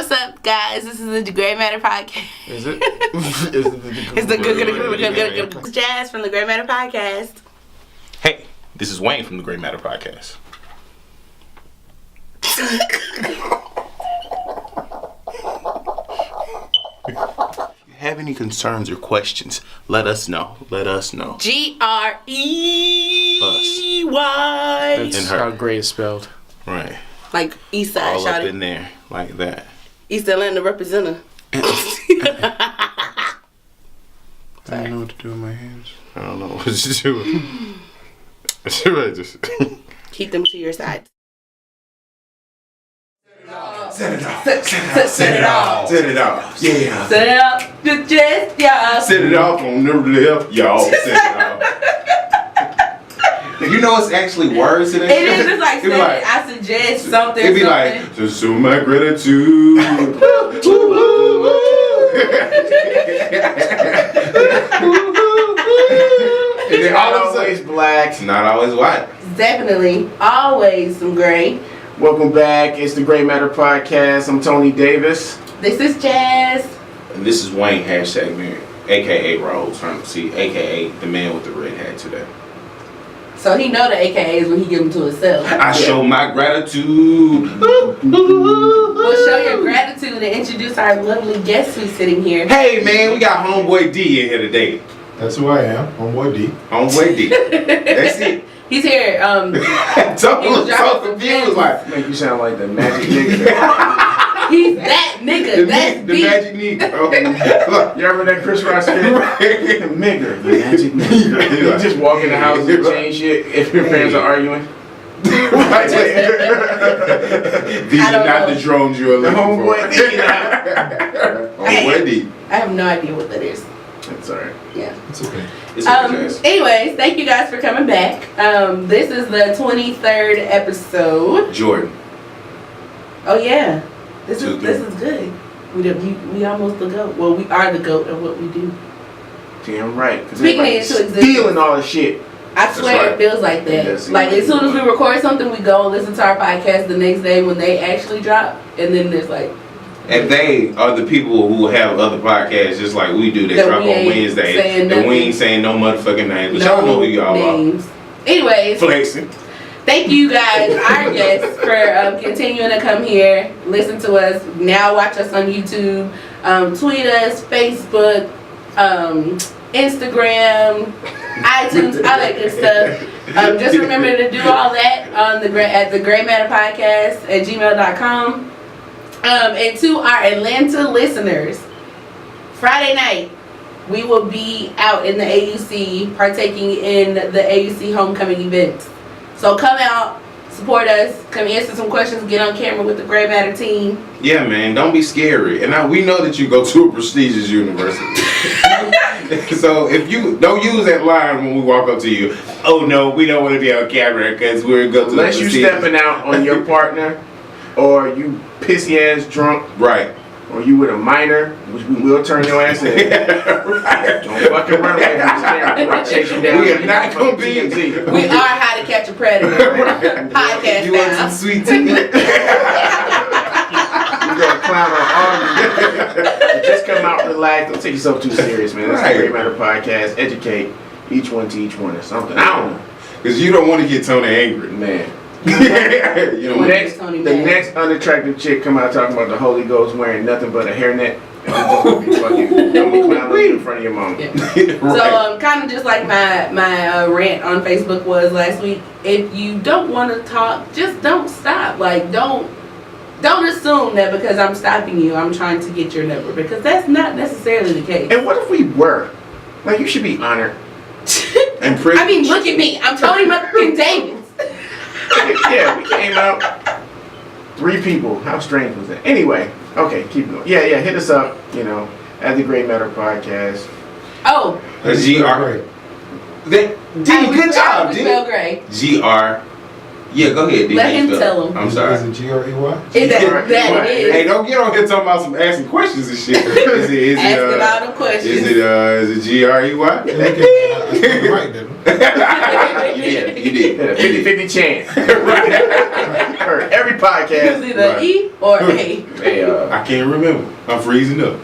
What's up, guys? This is the Gray Matter Podcast. Is it? It's the good Jazz from the Gray Matter Podcast. Hey, this is Wayne from the Gray Matter Podcast. If you have any concerns or questions, let us know. G-R-E-Y. That's And her. how gray is spelled. Right. Like East Side, All up shawty. in there, like that. East Atlanta representative. I don't know what to do with my hands. I don't know what to do. Should I just... Keep them to your side. Set it off. Set it off. Set it off. Yeah. Set it up. Just, yeah. Set it off on the left, y'all. Set it off. You know it's actually words to that It shit? is just like It'd be saying, I suggest something. It'd be like, to show my gratitude. It's then not all of a sudden- always black. It's not always white. Definitely. Always some gray. Welcome back. It's the Gray Matter Podcast. I'm Tony Davis. This is Jazz. And this is Wayne, hashtag married, aka Rose, aka the man with the red hat today. So he know the AKAs when he give them to himself. I show my gratitude. Well, show your gratitude and introduce our lovely guest who's sitting here. Hey man, we got Homeboy D in here today. That's who I am, Homeboy D. Homeboy D. That's it. He's here. So He was dropping some confused, gems. like Make you sound like the magic nigga. He's that nigga. the That's magic Negro. You ever that Chris Rock skit? The nigga, the magic nigga. Yeah. You just walk in the house and change shit if your parents are arguing. These I are don't not know. the drones you are The looking for. Homeboy D. Homeboy D. I have no idea what that is. That's alright. Yeah. It's okay. It's okay, Jazz. Anyways, thank you guys for coming back. This is the 23rd episode. Jordan. Oh yeah. This Too is good. We almost the GOAT. Well, we are the GOAT of what we do. Damn right. Because Speaking it into existence. stealing all the shit. I swear right. it feels like that. Yes, Like it as soon as we record something, we go and listen to our podcast the next day when they actually drop, and then there's like And they are the people who have other podcasts just like we do. They That drop we on ain't Wednesday. saying And we nothing. ain't saying no motherfucking names. But y'all know who y'all names. Anyways, are. Flexing. thank you guys, our guests, for continuing to come here, listen to us. Now watch us on YouTube, tweet us, Facebook, Instagram, iTunes, all that good stuff. Just remember to do all that on at the Gray Matter Podcast at gmail.com. And to our Atlanta listeners, Friday night we will be out in the AUC partaking in the AUC homecoming event. So come out, support us, come answer some questions, get on camera with the Gray Matter team. Yeah, man. Don't be scary. And we know that you go to a prestigious university. So if you don't use that line when we walk up to you, oh no, we don't want to be on camera because we're going to Unless you stepping out on your partner, or you pissy ass drunk, Right. or you with a minor, which we will turn your ass in. Right. Don't fucking run away from this camera. I'll chase you down. We are not gonna be- TMZ. We are How to Catch a Predator podcast You want some now. sweet tea? You gonna clown on all of you. Just come out, relax. Don't take yourself too serious, man. That's Right. the Great Matter Podcast. Educate each one to each one or something. I don't know, Because you don't want to get Tony angry. man. You know what? Next, Tony the mad. next unattractive chick come out talking about the Holy Ghost wearing nothing but a hairnet. And we just gonna be fucking, don't be clowning in front of your mom. Yeah. Right. So kind of just like my rant on Facebook was last week. If you don't want to talk, just don't stop. Like don't assume that because I'm stopping you, I'm trying to get your number, because that's not necessarily the case. And what if we were? Like, you should be honored. And pretty- I mean, look at me. I'm Tony motherfucking Davis. Yeah, we came out. 3 people. How strange was that? Anyway, okay, keep going. Yeah, hit us up, at the Great Matter Podcast. Oh, A GR. D, good job, D. Spell gray. GR. Yeah, go ahead, D. Let him Spell. tell him. I'm Is sorry. it G-R-E-Y? Is that Right. it is? Hey, don't get on here talking about some asking questions and shit. Asking all the questions. Is it GREY? I said it right, didn't I? Yeah. You did. Had a 50-50 chance. Heard every It podcast. was either Right. E or A. Hey, I can't remember. I'm freezing up.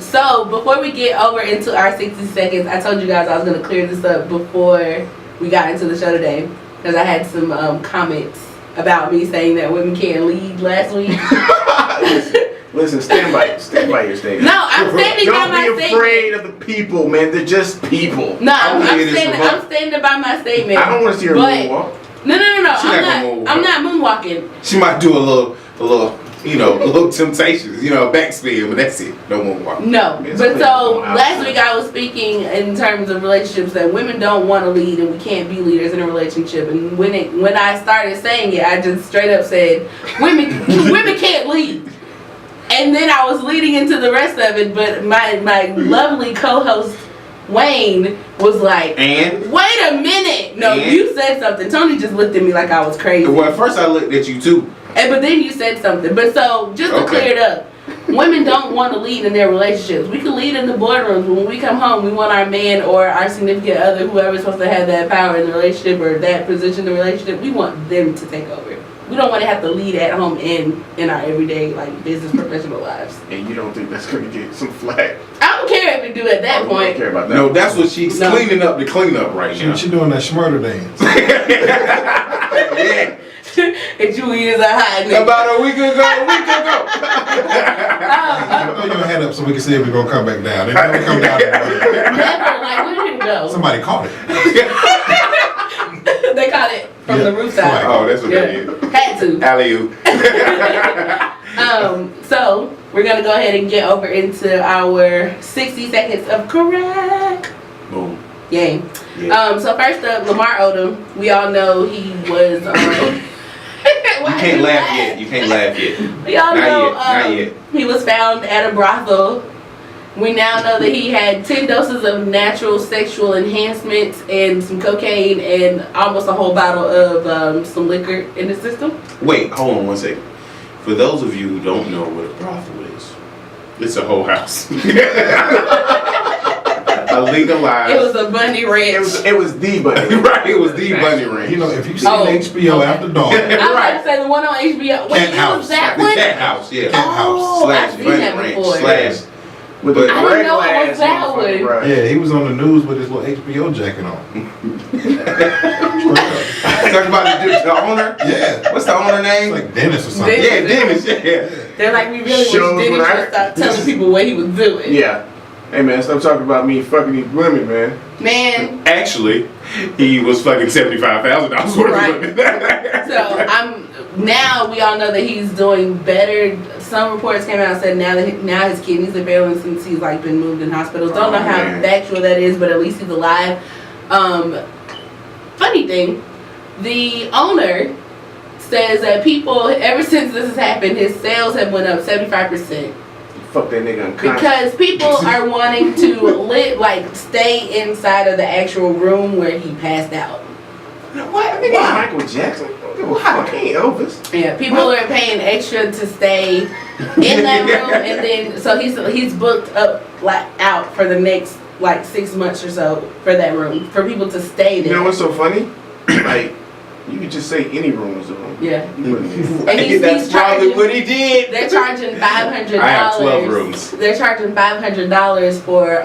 So before we get over into our 60 seconds, I told you guys I was gonna clear this up before we got into the show today, because I had some comments about me saying that women can't lead last week. listen, stand by your statement. No, I'm standing by my Don't be statement. afraid of the people, man. They're just people. No, I'm believe it is standing. a vote. I'm standing by my statement. I don't want to see her But- moonwalk. No. She not gonna I'm moonwalk. not moonwalking. She might do a little, a little temptations, backspin, but that's it. No more walk. No, It's but clear so going last outside. week I was speaking in terms of relationships that women don't want to lead and we can't be leaders in a relationship. And when I started saying it, I just straight up said women can't lead. And then I was leading into the rest of it, but my lovely co-host Wayne was like, And "Wait a minute! No, And? you said something." Tony just looked at me like I was crazy. well, at first I looked at you too. But then you said something. But so, just to Okay. clear it up, women don't want to lead in their relationships. We can lead in the boardrooms. When we come home, we want our man or our significant other, whoever's supposed to have that power in the relationship or that position in the relationship, we want them to take over. We don't want to have to lead at home and in our everyday, like, business, professional lives. And you don't think that's going to get some flack? I don't care if we do at that Oh, you don't point. care about that. No, that's what she's No. cleaning up the cleanup right now. She doing that smurder dance. Yeah. And you is a hot nigga. About a week ago. Throw your hand up so we can see if we're gonna come back down. It never come down. Never, like, where did it go? Somebody caught it. They caught it from Yeah. the rooftop. Oh, that's what that is. Had to. Alley-oop. So we're gonna go ahead and get over into our 60 seconds of correct. Boom. Yay. Yeah. So first up, Lamar Odom. We all know he was. You can't laugh yet. You can't laugh yet. We all Not know yet. Not yet. he was found at a brothel. We now know that he had 10 doses of natural sexual enhancements and some cocaine and almost a whole bottle of some liquor in his system. Wait, hold on one second. For those of you who don't know what a brothel is, it's a whole house. A legalized. It was a Bunny Ranch. It was the bunny. Right, it was the bunny ranch. You know, if you've seen Oh, HBO okay. After Dark, I was about Right. to say the one on HBO. Wait, Cat it House. was that The one? cat house, yeah. Cat House. Oh, Slash I've seen bunny that ranch. before. Slash. With But- the I didn't red know it glass was that motherfucker, one. bruh. yeah, he was on the news with his little HBO jacket on. Talk about the owner? Yeah, What's the owner name? it's like Dennis or something. Dennis. Yeah, Dennis, yeah. They're like, we really Shows wish Dennis when I- would stop telling people what he was doing. Yeah. Hey man, stop talking about me fucking these women, man. Man, Actually, he was fucking $75,000 worth Right. of it. so now we all know that he's doing better. Some reports came out and said now his kidneys are failing since he's like been moved in hospitals. Don't know Oh, how man. factual that is, but at least he's alive. Funny thing, the owner says that people ever since this has happened, his sales have went up 75%. Fuck that nigga unconscious. Because people are wanting to stay inside of the actual room where he passed out. What? Nigga, Michael Jackson? Wow, he ain't Elvis. Yeah, people are paying extra to stay in that room, and then so he's booked up out for the next 6 months or so for that room for people to stay You there. know what's so funny? Like, you could just say any room is a room. Yeah, You wouldn't- and That's probably charging. what he did. They're charging $500. I have 12 rooms. They're charging $500 for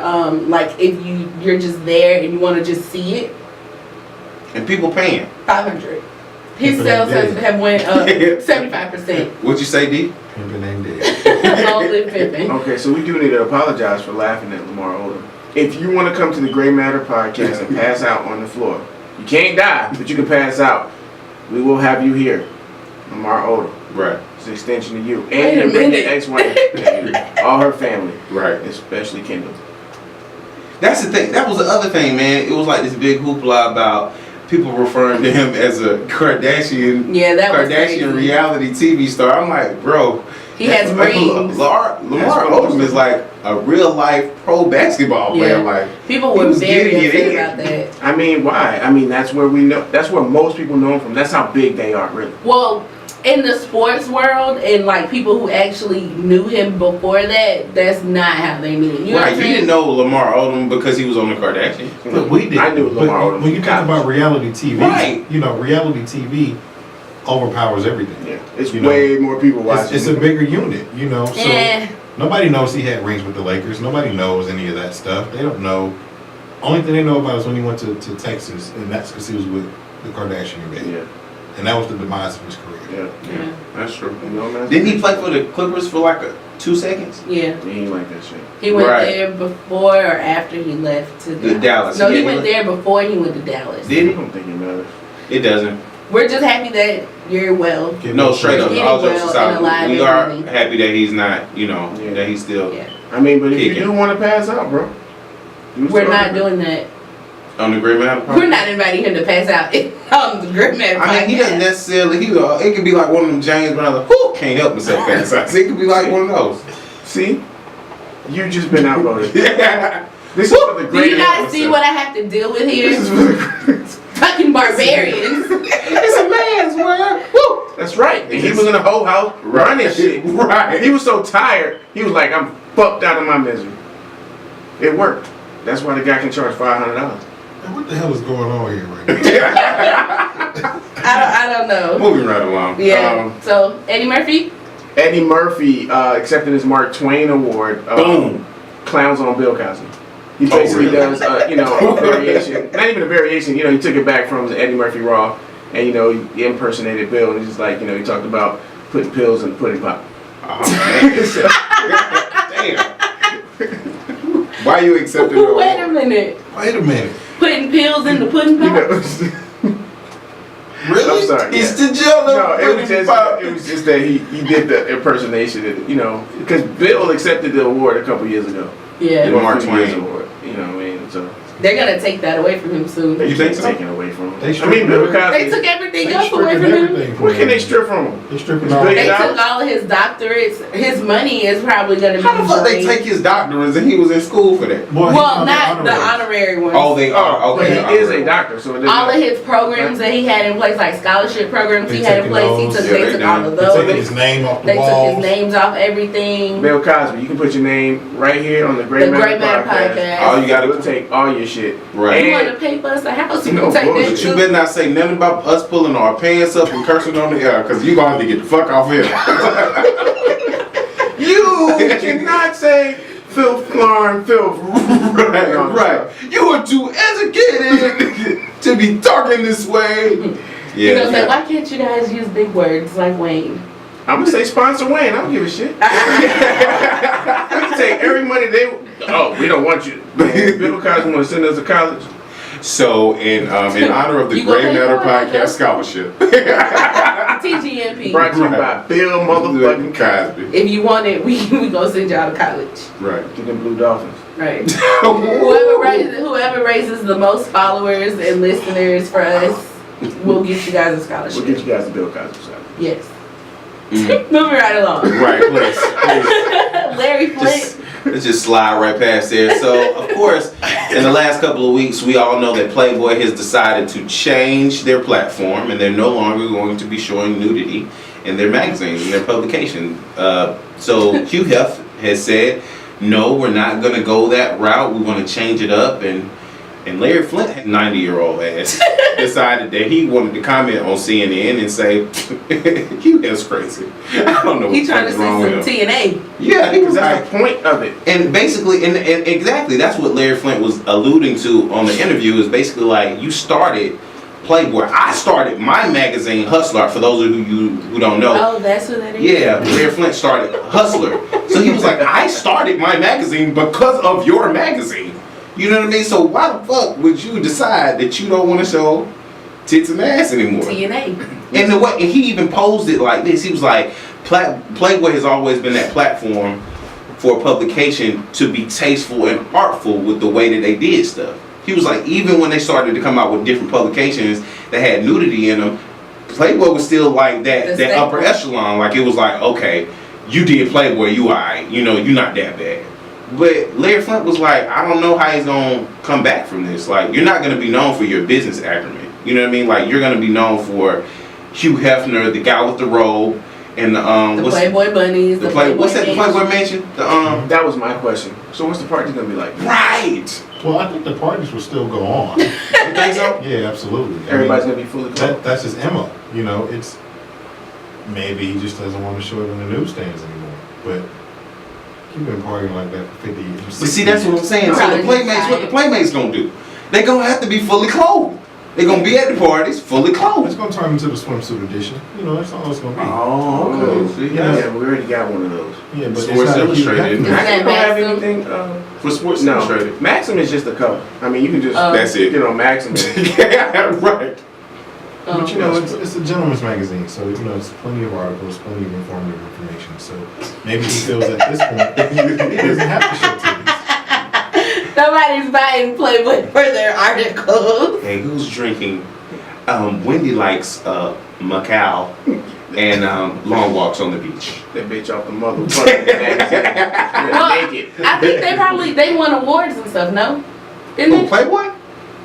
if you're just there and you want to just see it. And people paying. $500. His People sales ain't dead. have went up 75%. What'd you say, D? Pimpin' ain't dead. Long live Pimpin'. Okay, so we do need to apologize for laughing at Lamar Odom. If you want to come to the Gray Matter podcast and pass out on the floor, you can't die, but you can pass out. We will have you here, Lamar Odom. Right, It's an extension to you Wait a and your minute. ex-wife, and all her family, right. especially Kendall. That's the thing. That was the other thing, man. It was like this big hoopla about people referring to him as a Kardashian, Yeah, that was Kardashian crazy. reality TV star. I'm like, bro. He has rings. Lamar what Odom is like a real life pro basketball player. Yeah. Like People he were was very getting it upset in. about that. I mean, why? I mean, that's where we know. That's where most people know him from. That's how big they are, really. Well, in the sports world and like people who actually knew him before that, that's not how they knew him. You know what Right, I'm you saying? didn't know Lamar Odom because he was on the Kardashians. But we did. I knew Lamar Odom When you in talk college. about reality TV, Right. you know, reality TV overpowers everything. Yeah, it's You know, way more people watching. It's a bigger unit, you know. So Eh. nobody knows he had rings with the Lakers. Nobody knows any of that stuff. They don't know. Only thing they know about is when he went to Texas, and that's because he was with the Kardashian baby. Yeah, And that was the demise of his career. yeah. Yeah. That's true. You know, man. Didn't he play for the Clippers for like 2 seconds? Yeah. He ain't like that shit. He went Right. there before or after he left to The Dallas. No, Yeah, he he went went- there before he went to Dallas. Did I he? don't think it matters. It doesn't. We're just happy that you're well. Get No, more straight up. Getting All jokes well aside, and alive we and are everything. happy that he's not, you know, Yeah. that he's still Yeah. I mean, but if you Kicking. do want to pass out, bro, you We're still- not doing that. on the Great Matter We're not inviting him to pass out on the Great Man I mean, he doesn't podcast. necessarily. It could be like one of them James Brown, like, who can't help himself pass out. It could be like one of those. See, you just been outvoted. Yeah. This is for the Do great. you guys see what I have to deal with here? This is for the great. Fucking barbarians. It's a man's world. Woo. That's right. And he was in a whole house running shit. Right. And he was so tired, he was like, I'm fucked out of my misery. It worked. That's why the guy can charge $500. Man, what the hell is going on here right now? I don't know. Moving right along. Yeah. So Eddie Murphy. Eddie Murphy accepted his Mark Twain Award. Boom. Clowns on Bill Cosby. He basically really? does, a variation. Not even a variation. You know, he took it back from the Eddie Murphy Raw, and he impersonated Bill, and he's just like, he talked about putting pills in the pudding pop. Oh, man. Damn. Why you accepting the Wait a award? minute. Wait a minute. Putting pills in the pudding You pop. know, Really? I'm sorry. It's yeah. the jello. No, it was just that he did the impersonation, because Bill accepted the award a couple years ago. Yeah. The Mark Or a few years Twain. award. You know what I mean? So They're gonna take that away from him soon. they You think can't so? take it away from him. They I mean, Bill stripping Cosby. They took everything They else away stripping from him. everything from What can him. they strip from him? They stripping It's all big. They Yeah. took all of his doctorates. His money is probably gonna be How the fuck they drained. take his doctorates and he was in school for that? Boy, he Well, found not the honorary. honorary ones. Oh, they are. Oh, Okay. but he is a doctor, so it doesn't All of matter. his programs that he had in place, like scholarship programs They he had in taking place, he those. took, Yeah, they they took done. all of They taking his those. name off the They took walls. his names off everything. Bill Cosby, you can put your name right here on the Great The Matter Great Matter podcast. Podcast. All you gotta We'll take all your shit. Right. You And want to pay for us a house? You No can take bullshit. that But you too. better not say nothing about us pulling our pants up and cursing on the air, because you gonna have to get the fuck off here. you cannot say filth, Lauren, filth. right. You are too educated to be talking this way. You know, say, Yeah. why can't you guys use big words like Wayne? I'm gonna say sponsor Wayne. I don't give a shit. We can take every money they. Oh, we don't want you. Man, Bill Cosby want to send us to college. So, in honor of the You gonna Great pay Matter for it? Podcast Scholarship, TGNP. Brought to you by Right. Bill motherfucking Cosby. Cosby. If you want it, we gonna send y'all to college. Right. Get them Blue Dolphins. Right. Whoever raises the most followers and listeners for us, we'll get you guys a scholarship. We'll get you guys a Bill Cosby side. Yes. Mm. Moving right along. Right, please. Larry Flint. Let's just slide right past there. So, of course, in the last couple of weeks, we all know that Playboy has decided to change their platform, and they're no longer going to be showing nudity in their magazines, in their publication. So, Hugh Hef has said, no, we're not going to go that route. We want to change it up. And Larry Flint, 90-year-old ass, decided that he wanted to comment on CNN and say, Hugh Hef's crazy. I don't know He what the trying fuck to is wrong see with some him. TNA. Yeah, he was Because that's like, the point of it. and basically, and exactly, that's what Larry Flint was alluding to on the interview, is basically like, you started Playboy. I started my magazine, Hustler, for those of you who don't know. Oh, that's who that is? Yeah, Larry Flint started Hustler. So he was like, I started my magazine because of your magazine. You know what I mean? So why the fuck would you decide that you don't want to show tits and ass anymore? TNA. And the way, and he even posed it like this. He was like, Playboy has always been that platform for publication to be tasteful and artful with the way that they did stuff. He was like, even when they started to come out with different publications that had nudity in them, Playboy was still like that upper echelon. Like, it was like, okay, you did Playboy, you alright, you know, you're not that bad. But Larry Flint was like, I don't know how he's gonna come back from this. Like, you're not gonna be known for your business acumen. You know what I mean? Like, you're gonna be known for Hugh Hefner, the guy with the robe, and The what's Playboy Bunnies. the play? What's that? The Mansion. Playboy Mansion. The That was my question. So what's the party gonna be like? right. Well, I think the parties will still go on. You think so? Yeah, absolutely. I Everybody's mean, gonna be fully clothed. that's his MO. You know, it's maybe he just doesn't want to show it in the newsstands anymore. But you've been partying like that for 50 years. But see, that's what I'm saying. So Probably the Playmates, what the Playmates gonna do? They gonna have to be fully clothed. They gonna be at the parties fully It's clothed. gonna turn into the swimsuit edition. You know, that's all it's gonna be. Oh, okay. See, Yeah. Yeah, we already got one of those. Yeah, but Sports it's not a huge Illustrated. effort. Is that Maxim don't have Maxim? anything. for Sports No, Illustrated. Maxim is just a cover. I mean, you can just That's it. get on Maxim. Yeah, right. But you know, That's it's a gentleman's magazine, so you know, it's plenty of articles, plenty of informative information. So maybe he feels at this point he doesn't have to show titties. Nobody's buying Playboy for their articles. Hey, who's drinking? Wendy likes Macau and long walks on the beach. That bitch off the motherfucking magazine. Well, Naked. I think they won awards and stuff. No, didn't Oh, they? Playboy?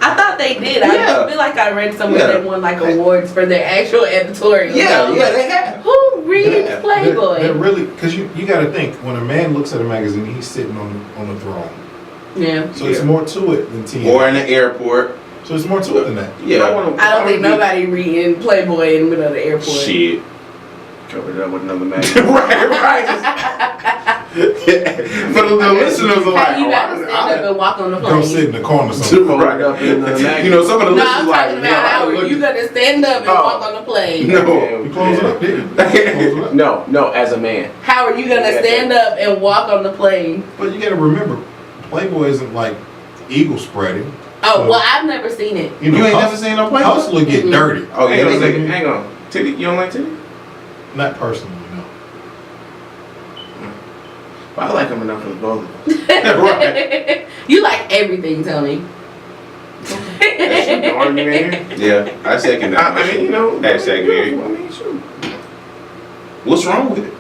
I thought they did. Yeah. I feel like I read somewhere Yeah. they won like awards for their actual editorial. Yeah, So, yeah, they have. Who reads Yeah. Playboy? They're really, because you got to think, when a man looks at a magazine, he's sitting on the throne. Yeah. So it's Yeah. more to it than TNA. Or in the airport. So it's more to it than that. Yeah. I don't think nobody reading Playboy in the middle of the airport. Shit. Covered it up with another magazine. right. For the listeners are like, How you oh, gotta stand up and walk on the plane? Go sit in the corner somewhere. Covered up in another magazine. You know, some of the No, listeners I'm like, talking about Howard. You gotta stand up and Oh. walk on the plane. No. You close it up, didn't you? Close it up. No, as a man. Howard, you gonna stand up and walk on the plane. But you got to remember, Playboy isn't like eagle spreading. Oh, So, well, I've never seen it. You know, You ain't never hustle- seen no Playboy? Hustler get Mhm. dirty. Oh, yeah, Hang on a they second. do. Hang on. Titty? You don't like titty? Not personally, no. Well, I like them enough for the both of us. Right. You like everything, Tony. That's the argument here. Yeah, I second that. I mean, you know. Hashtag Mary. I mean, sure. What's wrong with it?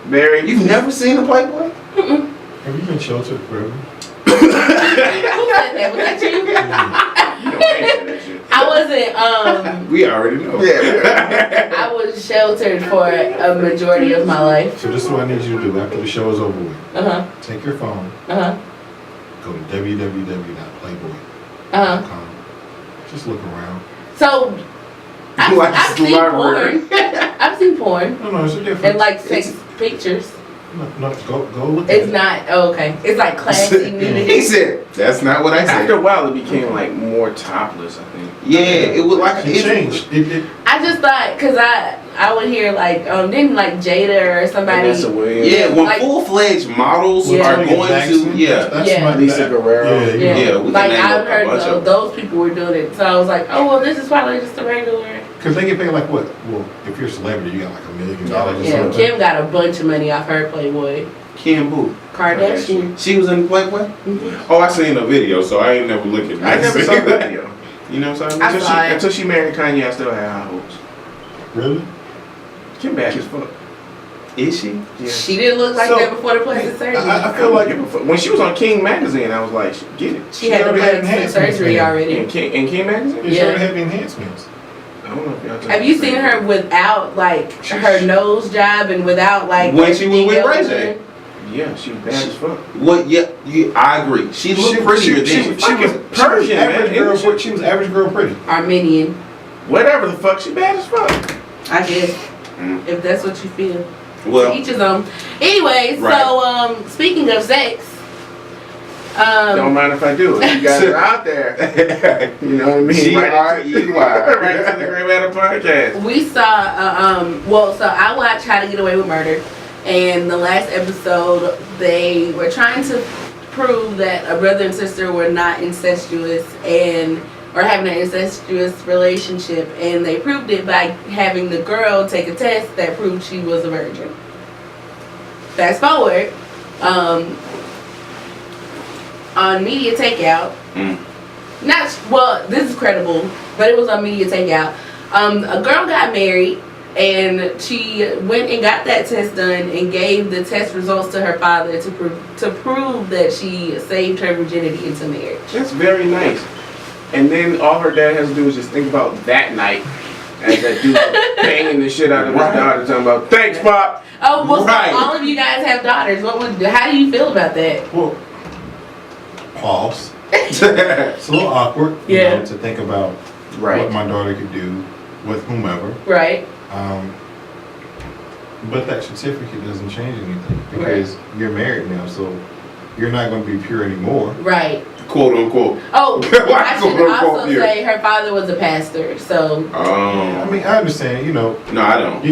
Very. You've never seen a Playboy? Have you been sheltered forever? Who said that? Was that you? You don't answer that shit. I wasn't, We already know. Yeah. I was sheltered for a majority of my life. So this is what I need you to do after the show is over with. Uh-huh, Take your phone, uh-huh, go to www.playboy.com. uh-huh. Just look around. So, I've, Like I've the seen library. porn. I've seen porn. No, it's a difference. And like sex pictures. No, go look at It's it. not, oh, okay. It's like classy He nudity. said, that's not what I After said. a while, it became like more topless, I think. Yeah, it was like It changed. It I just thought, cause I would hear like, didn't like Jada or somebody. Vanessa Williams. Yeah, when Like- full-fledged models Yeah. are Latoya going Jackson, to, yeah. that's Yeah. my- Lisa Guerrero. Yeah, Yeah, Yeah, we can like name I've a heard bunch of those people were doing it, so I was like, oh well, this is probably just a regular. Because they get paid like what? Well, if you're a celebrity, you got like $1 million or Yeah, something. Kim got a bunch of money off her Playboy. Kim Boo. Kardashian. She was in Playboy? Mhm. Oh, I seen a video, so I ain't never look at I never saw the video. You know what I'm saying? I saw it. Until she married Kanye, I still had high hopes. Really? Kim bad as fuck. Is she? Yeah. She didn't look like So, that before the plastic surgery. I feel like when she was on King magazine, I was like, get it. she had the already had plastic enhancements surgery made. already. In King magazine? it's Yeah. already had the enhancements. I don't know if y'all. Have you seen her without like her nose job and without like When she was with everything Ray else J. done? Yeah, she was bad as fuck. What? Yeah, I agree. She looked prettier than she was Persian, average man. girl. She was average girl pretty. Armenian, Whatever the fuck, she bad as fuck. I guess. Mm. If that's what you feel. Well, Each his own. Anyway, Right. so speaking of sex, Don't mind if I do. If you guys are out there, you know what I mean? G-R-E-Y. Right to the Great Matter Podcast. we saw so I watched How to Get Away with Murder, and the last episode they were trying to prove that a brother and sister were not incestuous or having an incestuous relationship, and they proved it by having the girl take a test that proved she was a virgin. Fast forward, on Media Takeout, this is credible, but it was on Media Takeout. A girl got married, and she went and got that test done and gave the test results to her father to prove that she saved her virginity into marriage. That's very nice. And then all her dad has to do is just think about that night as that dude banging the shit out of his Right. daughter, talking about, thanks, Pop. Oh, well, Right. so all of you guys have daughters. How do you feel about that? Well, pause. It's a little awkward, you Yeah. know, to think about Right. what my daughter could do with whomever. Right. But that certificate doesn't change anything because you're married now, so you're not going to be pure anymore. Right. Quote unquote. Oh, I should Quote, unquote, also here. say her father was a pastor, so I mean, I understand, you know, No, I don't.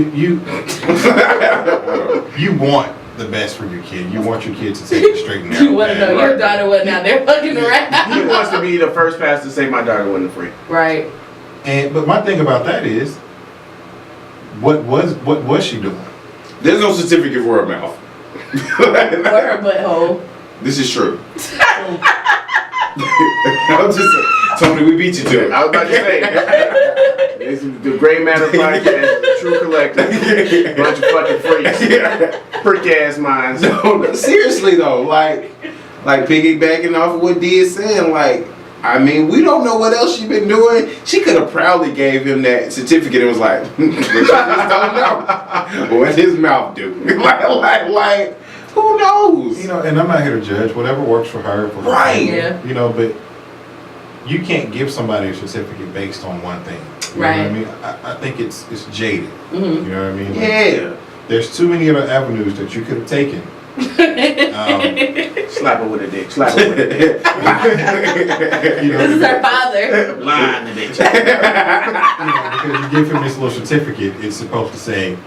you want the best for your kid. You want your kid to take it straight and narrow. you want to know path. your daughter wasn't out there fucking around. He wants to be the first pastor to say my daughter wasn't free. Right. But my thing about that is, what was she doing? There's no certificate for her mouth. Or her butthole. This is true. I'm just Tony, we beat you to it. I was about to say, this is the Gray Matter Podcast, the true collective, bunch of fucking freaks, freak ass minds. No, seriously though, like piggybacking off of what D is saying, like, I mean, we don't know what else she's been doing. She could have proudly gave him that certificate and was like, but you just don't know what his mouth do. like, who knows? You know, and I'm not here to judge. Whatever works for her, for her Right. family, Yeah. You know, but you can't give somebody a certificate based on one thing. You know Right. what I mean? I think it's jaded. Mm-hmm. You know what I mean? Like, Yeah. there's too many other avenues that you could have taken. Slap her with a dick. Slap her with a dick. You know, This is her father. Blind the bitch. because you give him this little certificate, it's supposed to say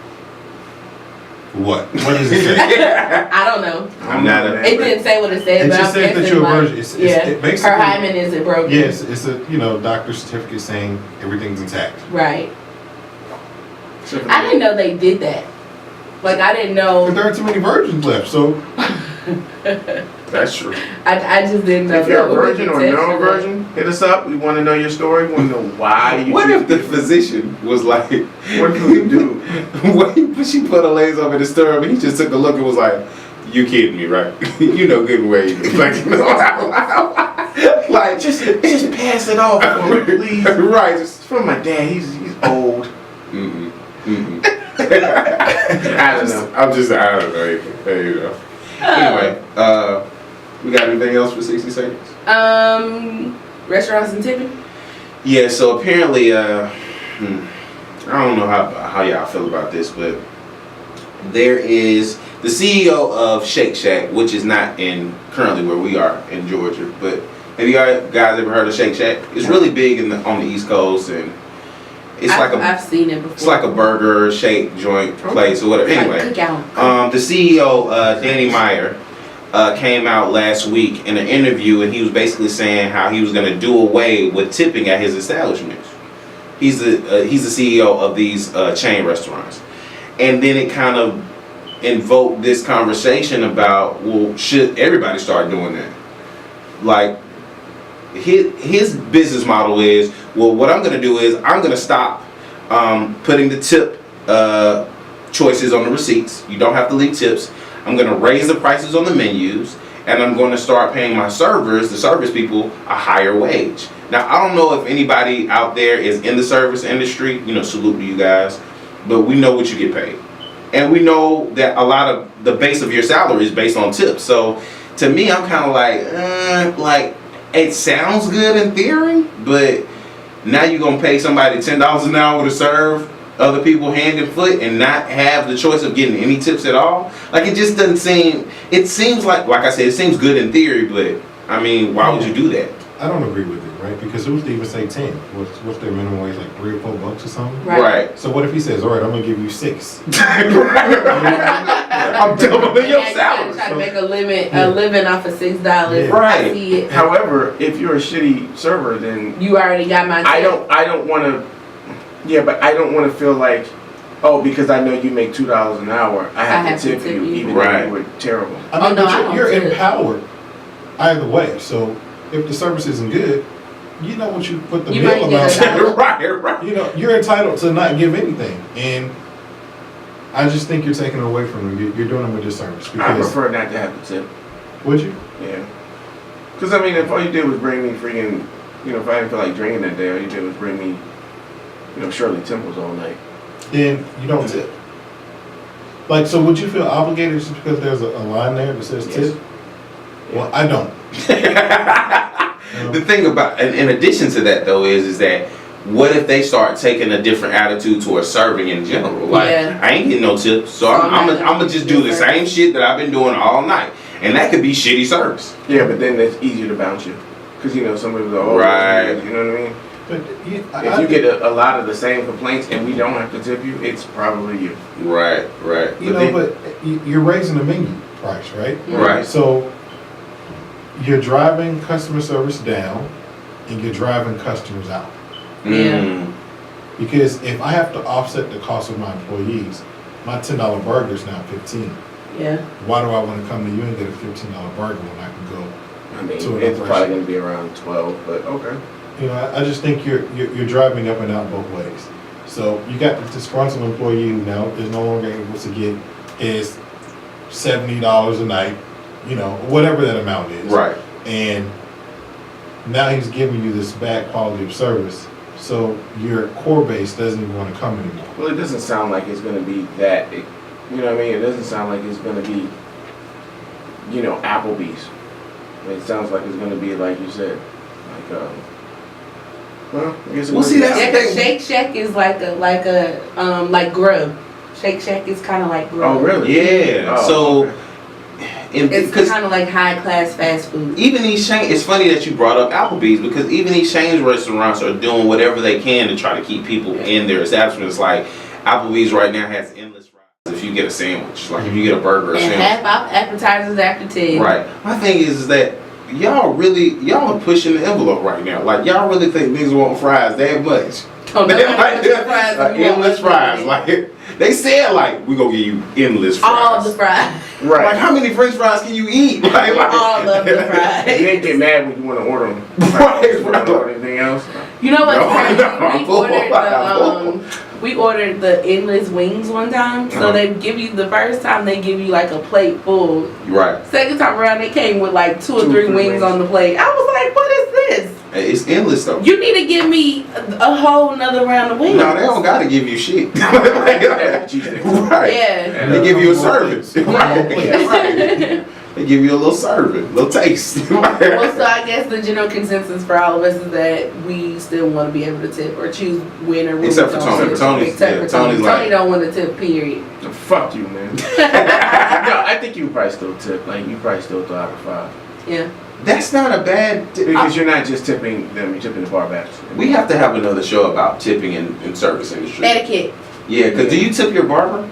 what? What does it say? I don't know. I'm not a- It didn't say what it said, It but just I'm says that guessing you're a like, virgin. It's yeah, basically, her hymen isn't broken. yes, it's a doctor's certificate saying everything's intact. Right. I didn't know they did that. Like, I didn't But know. there aren't too many virgins left, so That's true. I just didn't know. If you're a that would be virgin or tested. no virgin, hit us up. We want to know your story. We want to know why you What choose if the to- physician was like, What can we do? when she put her legs up in the stirrup, he just took a look and was like, "You kidding me, right? You know good and well you do." Like, Just pass it off for me, please. right? It's from my dad. He's old. Mm-mm. Mm-mm. I don't know. I don't know. There you go. Anyway, we got anything else for 60 seconds? Restaurants and tipping. Yeah, so apparently, I don't know how y'all feel about this, but there is the CEO of Shake Shack, which is not in currently where we are in Georgia, but have you guys ever heard of Shake Shack? It's really big on the East Coast, and it's I've seen it before. it's like a burger shake joint place or whatever. Like Anyway, cookout. the CEO, Danny Meyer, came out last week in an interview, and he was basically saying how he was going to do away with tipping at his establishments. He's the CEO of these chain restaurants, and then it kind of invoked this conversation about, well, should everybody start doing that? Like, his business model is, well, what I'm going to do is I'm going to stop putting the tip choices on the receipts. You don't have to leave tips. I'm going to raise the prices on the menus, and I'm going to start paying my servers, the service people, a higher wage. Now, I don't know if anybody out there is in the service industry, salute to you guys, but we know what you get paid. And we know that a lot of the base of your salary is based on tips. So to me, I'm kind of like, it sounds good in theory, but now you're going to pay somebody $10 an hour to serve other people hand and foot and not have the choice of getting any tips at all. Like, it just doesn't seem, it seems like I said, it seems good in theory, but I mean, why would you do that? I don't agree with it, right? Because who's to even say 10? What's their minimum wage, like $3 or $4 or something? Right. So what if he says, all right, I'm gonna give you 6? I'm doubling your Yeah, salary. you gotta try to make a living off of $6. Yeah. Right. I see it. However, if you're a shitty server, then You already got my tip. I don't want to. Yeah, but I don't want to feel like, oh, because I know you make $2 an hour, I have to tip you, even Right. though you were terrible. I mean, no, but I don't you're tip. empowered either way. So if the service isn't good, you know what you put the You bill might get amount. right. You know, you're entitled to not give anything, and I just think you're taking it away from them. You're doing them a disservice. I Because prefer not to have the tip. would you? Yeah. Because, I mean, if all you did was bring me freaking, if I didn't feel like drinking that day, all you did was bring me Shirley Temple's all night. then you don't tip. Like, so would you feel obligated just because there's a line there that says Yes. tip? Well, I don't. The thing about, in addition to that though, is that what if they start taking a different attitude towards serving in general? Like, Yeah. I ain't getting no tips, so I'm gonna just do the same shit that I've been doing all night, and that could be shitty service. Yeah, but then it's easier to bounce you. Because, some people go, Right. You know what I mean? But If you get a lot of the same complaints and we don't have to tip you, it's probably you. Right. but you're raising the menu price, right? Right. So you're driving customer service down, and you're driving customers out. Mm. Because if I have to offset the cost of my employees, my $10 burger is now $15. Yeah. Why do I want to come to you and get a $15 burger when I can go? I mean, To an it's probably operation. going to be around 12, but okay. I just think you're driving up and out both ways. So you got the disgruntled employee who now is no longer able to get his $70 a night, whatever that amount is. Right. And now he's giving you this bad quality of service. So your core base doesn't even want to come anymore. Well, it doesn't sound like it's going to be that, you know what I mean? It doesn't sound like it's going to be, Applebee's. It sounds like it's going to be, like you said, like, well, I guess it Well, would see, be- that's- Yeah, 'cause Shake Shack is like Grub. Shake Shack is kind of like Grub. Oh, really? Yeah. Oh, So, okay. It's because kind of like high class fast food. even these chains, it's funny that you brought up Applebee's, because even these chains restaurants are doing whatever they can to try to keep people in their establishments. Like Applebee's right now has endless fries if you get a sandwich, like if you get a burger or And sandwich. half off appetizers after 10. Right. My thing is that y'all are pushing the envelope right now. Like y'all really think niggas want fries that much? Oh, They nobody like wants the fries like anymore. endless fries. Like they said, like we gonna give you endless fries. all the fries. Right. Like how many French fries can you eat? Like, All of the fries. You didn't get mad when you want to order them. Right, You want to order anything else? You know what's No, crazy? I'm full. We ordered the endless wings one time. So Uh-huh. they give you, the first time they give you like a plate full. Right. Second time around they came with like two or Two or three three wings wings. on the plate. I was like, what is this? Hey, it's endless though. You need to give me a whole nother round of wings. No, they don't gotta give you shit. Right. Yeah. They give you a service. Come on, Right. please. Right. They give you a little serving, a little taste. Well, so I guess the general consensus for all of us is that we still want to be able to tip or choose when or when Except we for don't Tony. tip. Tony's- Except yeah, for Tony. Tony's like- Tony don't want to tip, period. Fuck you, man. No, I think you probably still tip. Like, you probably still throw out a 5. Yeah. That's not a bad. Because you're not just tipping them, you're tipping the bar backs. We have to have another show about tipping in service industry. Etiquette. Yeah, because do you tip your barber?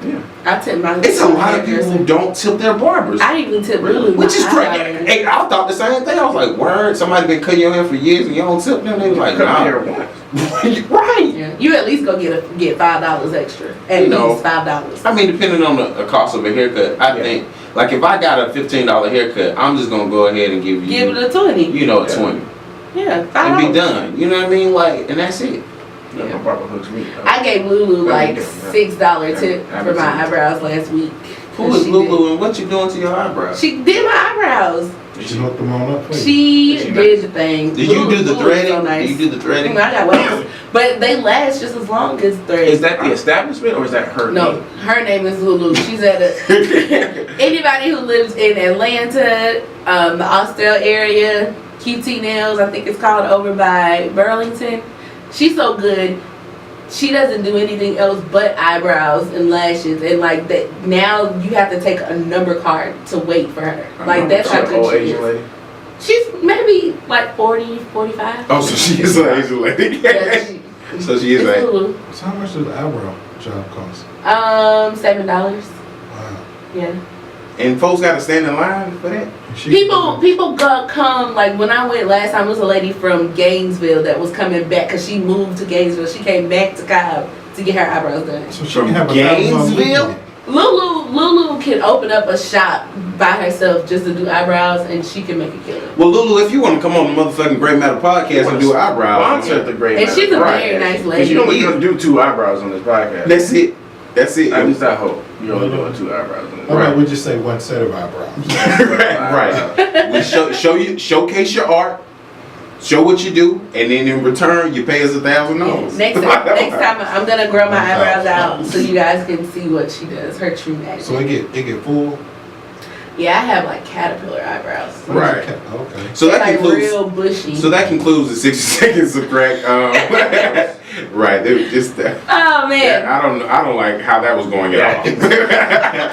Yeah. I tip my. It's a lot of people who don't tip their barbers. I even tip Really? Lulu. Which is my crazy. eyeliner. Hey, I thought the same thing. I was like, word, somebody been cutting your hair for years and you don't tip them? They was like, Cut my nah. hair once. Right. Yeah. You at least go get $5 extra. At You know. least $5. I mean, depending on the cost of a haircut, I Yeah. think, like if I got a $15 haircut, I'm just going to go ahead and give you, Give it a 20. you know, a Yeah. 20. Yeah, $5. And be done. You know what I mean? Like, and that's it. No, my barber hooks me. I gave Lulu Well, like yeah. $6 tip Yeah, for my I eyebrows last week. Who And is she Lulu and what you doing to your eyebrows? She did my eyebrows. She hooked them on up for you. She She did the thing. Did you do the Lulu is threading? So nice. Did you do the threading? I got waves, but they last just as long as threads. Is that the establishment or is that her No, name? her name is Lulu. She's at a. Anybody who lives in Atlanta, the Austell area, QT Nails, I think it's called, over by Burlington. She's so good. She doesn't do anything else but eyebrows and lashes, and like that. Now you have to take a number card to wait for her. Like that's how An old good she Asian is. lady. She's maybe like 40, 45. Oh, so she is an Asian lady. Yeah, she, So she is it's a. Lulu. So how much does the eyebrow job cost? $7. Wow. Yeah. And folks got to stand in line for that. People come, like when I went last time, it was a lady from Gainesville that was coming back because she moved to Gainesville. She came back to Cobb to get her eyebrows done. So she From can have a Gainesville? Lulu can open up a shop by herself just to do eyebrows, and she can make a killing. Well, Lulu, if you want to come on the motherfucking Great Matter podcast and do eyebrows, Sponsor the great. And she's a Matter very podcast. nice 'Cause lady. you only gonna do 2 eyebrows on this podcast. that's it. That's it. At least I hope you're only doing 2 eyebrows on this. All right, Right. we just say one set of eyebrows. Right. We showcase your art. show what you do, and then in return, you pay us $1,000. Next time, I'm gonna grow my eyebrows out so you guys can see what she does. Her true magic. So it get full. Yeah, I have like caterpillar eyebrows. Right. Okay. So that They're, like, concludes. real bushy. So that concludes the 60 seconds of crack. Right. They were just. Oh man. I don't like how that was going at all.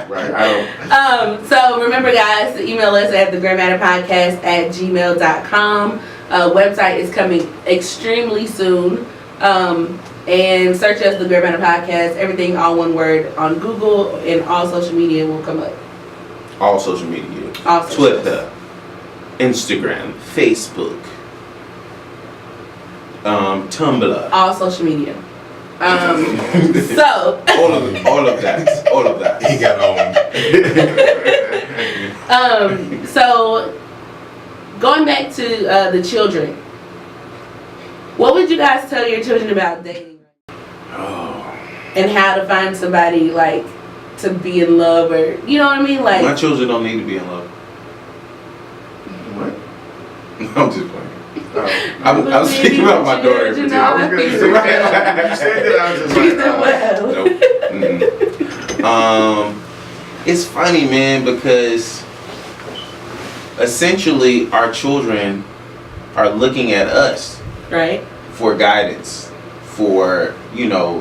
Right. I don't. So remember, guys, to email us at thegraymatterpodcast@gmail.com. Website is coming extremely soon. And search us, The Gray Matter Podcast. Everything all one word on Google, and all social media will come up. All social media. All social Twitter, Instagram, Facebook, Tumblr. All social media. So All of that. He got on. so going back to the children, what would you guys tell your children about dating? Oh. And how to find somebody like to be in love, or you know what I mean? Like, My children don't need to be in love. What? I'm just playing. I was thinking about my daughter in particular. I was gonna say that. You said that, I was just like, Nope. It's funny, man, because essentially our children are looking at us right? for guidance, for, you know,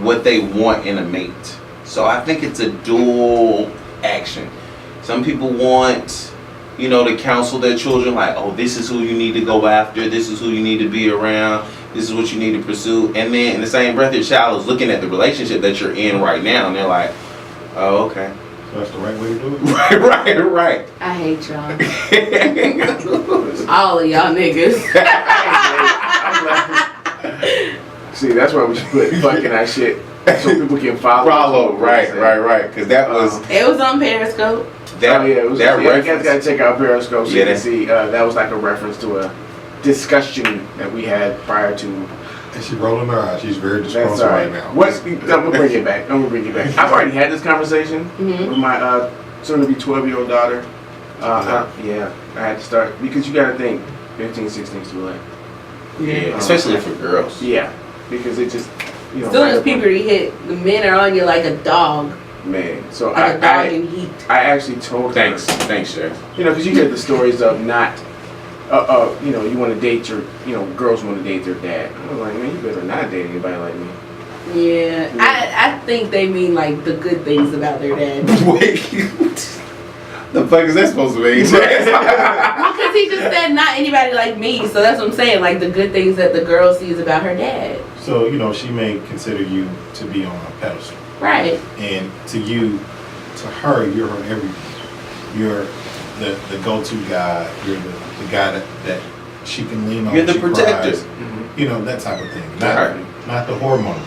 what they want in a mate. So I think it's a dual action. Some people want, you know, to counsel their children like, oh, this is who you need to go after, this is who you need to be around, this is what you need to pursue. And then in the same breath, your child is looking at the relationship that you're in right now, and they're like, oh, okay. So that's the right way to do it. Right. I hate y'all. All of y'all niggas. see, that's why we should put fucking our shit so people can follow. Right. Because that was It was on Periscope. that. Oh, yeah, it was, that you guys reference. gotta check out Periscope so Yeah, you can see that was like a reference to a discussion that we had prior to. And she rolling her eyes. She's very That's disgruntled alright. right now. I'm gonna bring it back. I've already had this conversation Mhm. with my soon to be 12-year-old daughter. Yeah, I had to start because you gotta think 15, 16 is too late. Yeah, especially for girls. Yeah, because it just As soon as puberty hit, the men are on you like a dog. man. So Like a dog in heat. I actually told her, Thanks, Chef. you know, because you hear the stories of not, you know, you want to date your, you know, girls want to date their dad. I was like, man, you better not date anybody like me. Yeah. I think they mean like the good things about their dad. Wait, the fuck is that supposed to mean? Because he just said not anybody like me, so that's what I'm saying. Like the good things that the girl sees about her dad. So, you know, she may consider you to be on a pedestal. Right. And to her, you're her everything. You're the go-to guy. You're the guy that she can lean on. You're the she protector. cries. You know, that type of thing. Right. Not the hormone.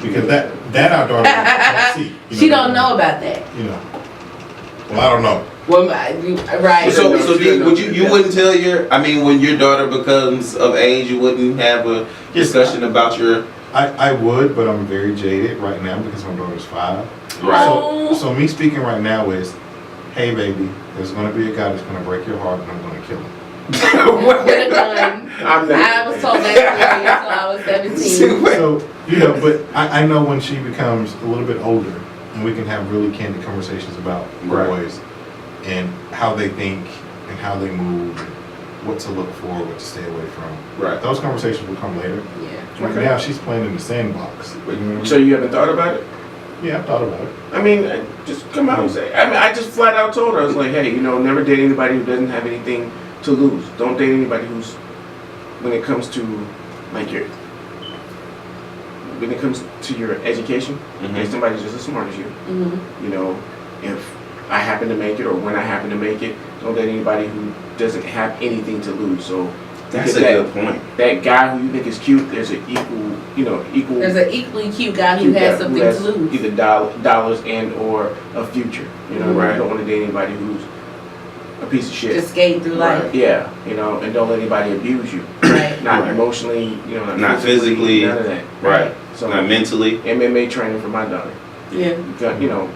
Because that our daughter don't see. She don't know about that. You know. Well, I don't know. Well, right. So She do doesn't you know. wouldn't tell when your daughter becomes of age, you wouldn't have a discussion about your. I would, but I'm very jaded right now because my daughter's 5. Oh. So me speaking right now is, hey baby, there's gonna be a guy that's gonna break your heart and I'm gonna kill him. With a gun. I'm not. I was told that until I was 17. So, you know, but I know when she becomes a little bit older and we can have really candid conversations about Right. boys and how they think and how they move and what to look for, what to stay away from. Right. Those conversations will come later. Yeah. Right Okay. now she's playing in the sandbox. You know what I mean? So you haven't thought about it? Yeah, I've thought about it. I mean, just come out and say. I mean, I just flat out told her, I was like, hey, you know, never date anybody who doesn't have anything to lose. Don't date anybody who's, when it comes to like when it comes to your education, date somebody who's just as smart as you. Mm-hmm. You know, if I happen to make it or when I happen to make it, don't date anybody who doesn't have anything to lose. So That's a because good point. that guy who you think is cute, there's an equal. There's an equally cute guy who cute has guy something has to lose. either dollars and or a future. You know, Right. you don't want to date anybody who's a piece of shit. Just skating through life. Yeah, you know, and don't let anybody abuse you. Right. Not Right. emotionally, you know, Not physically. none of that. Right. So Not mentally. MMA training for my daughter. Yeah. Gun, you know,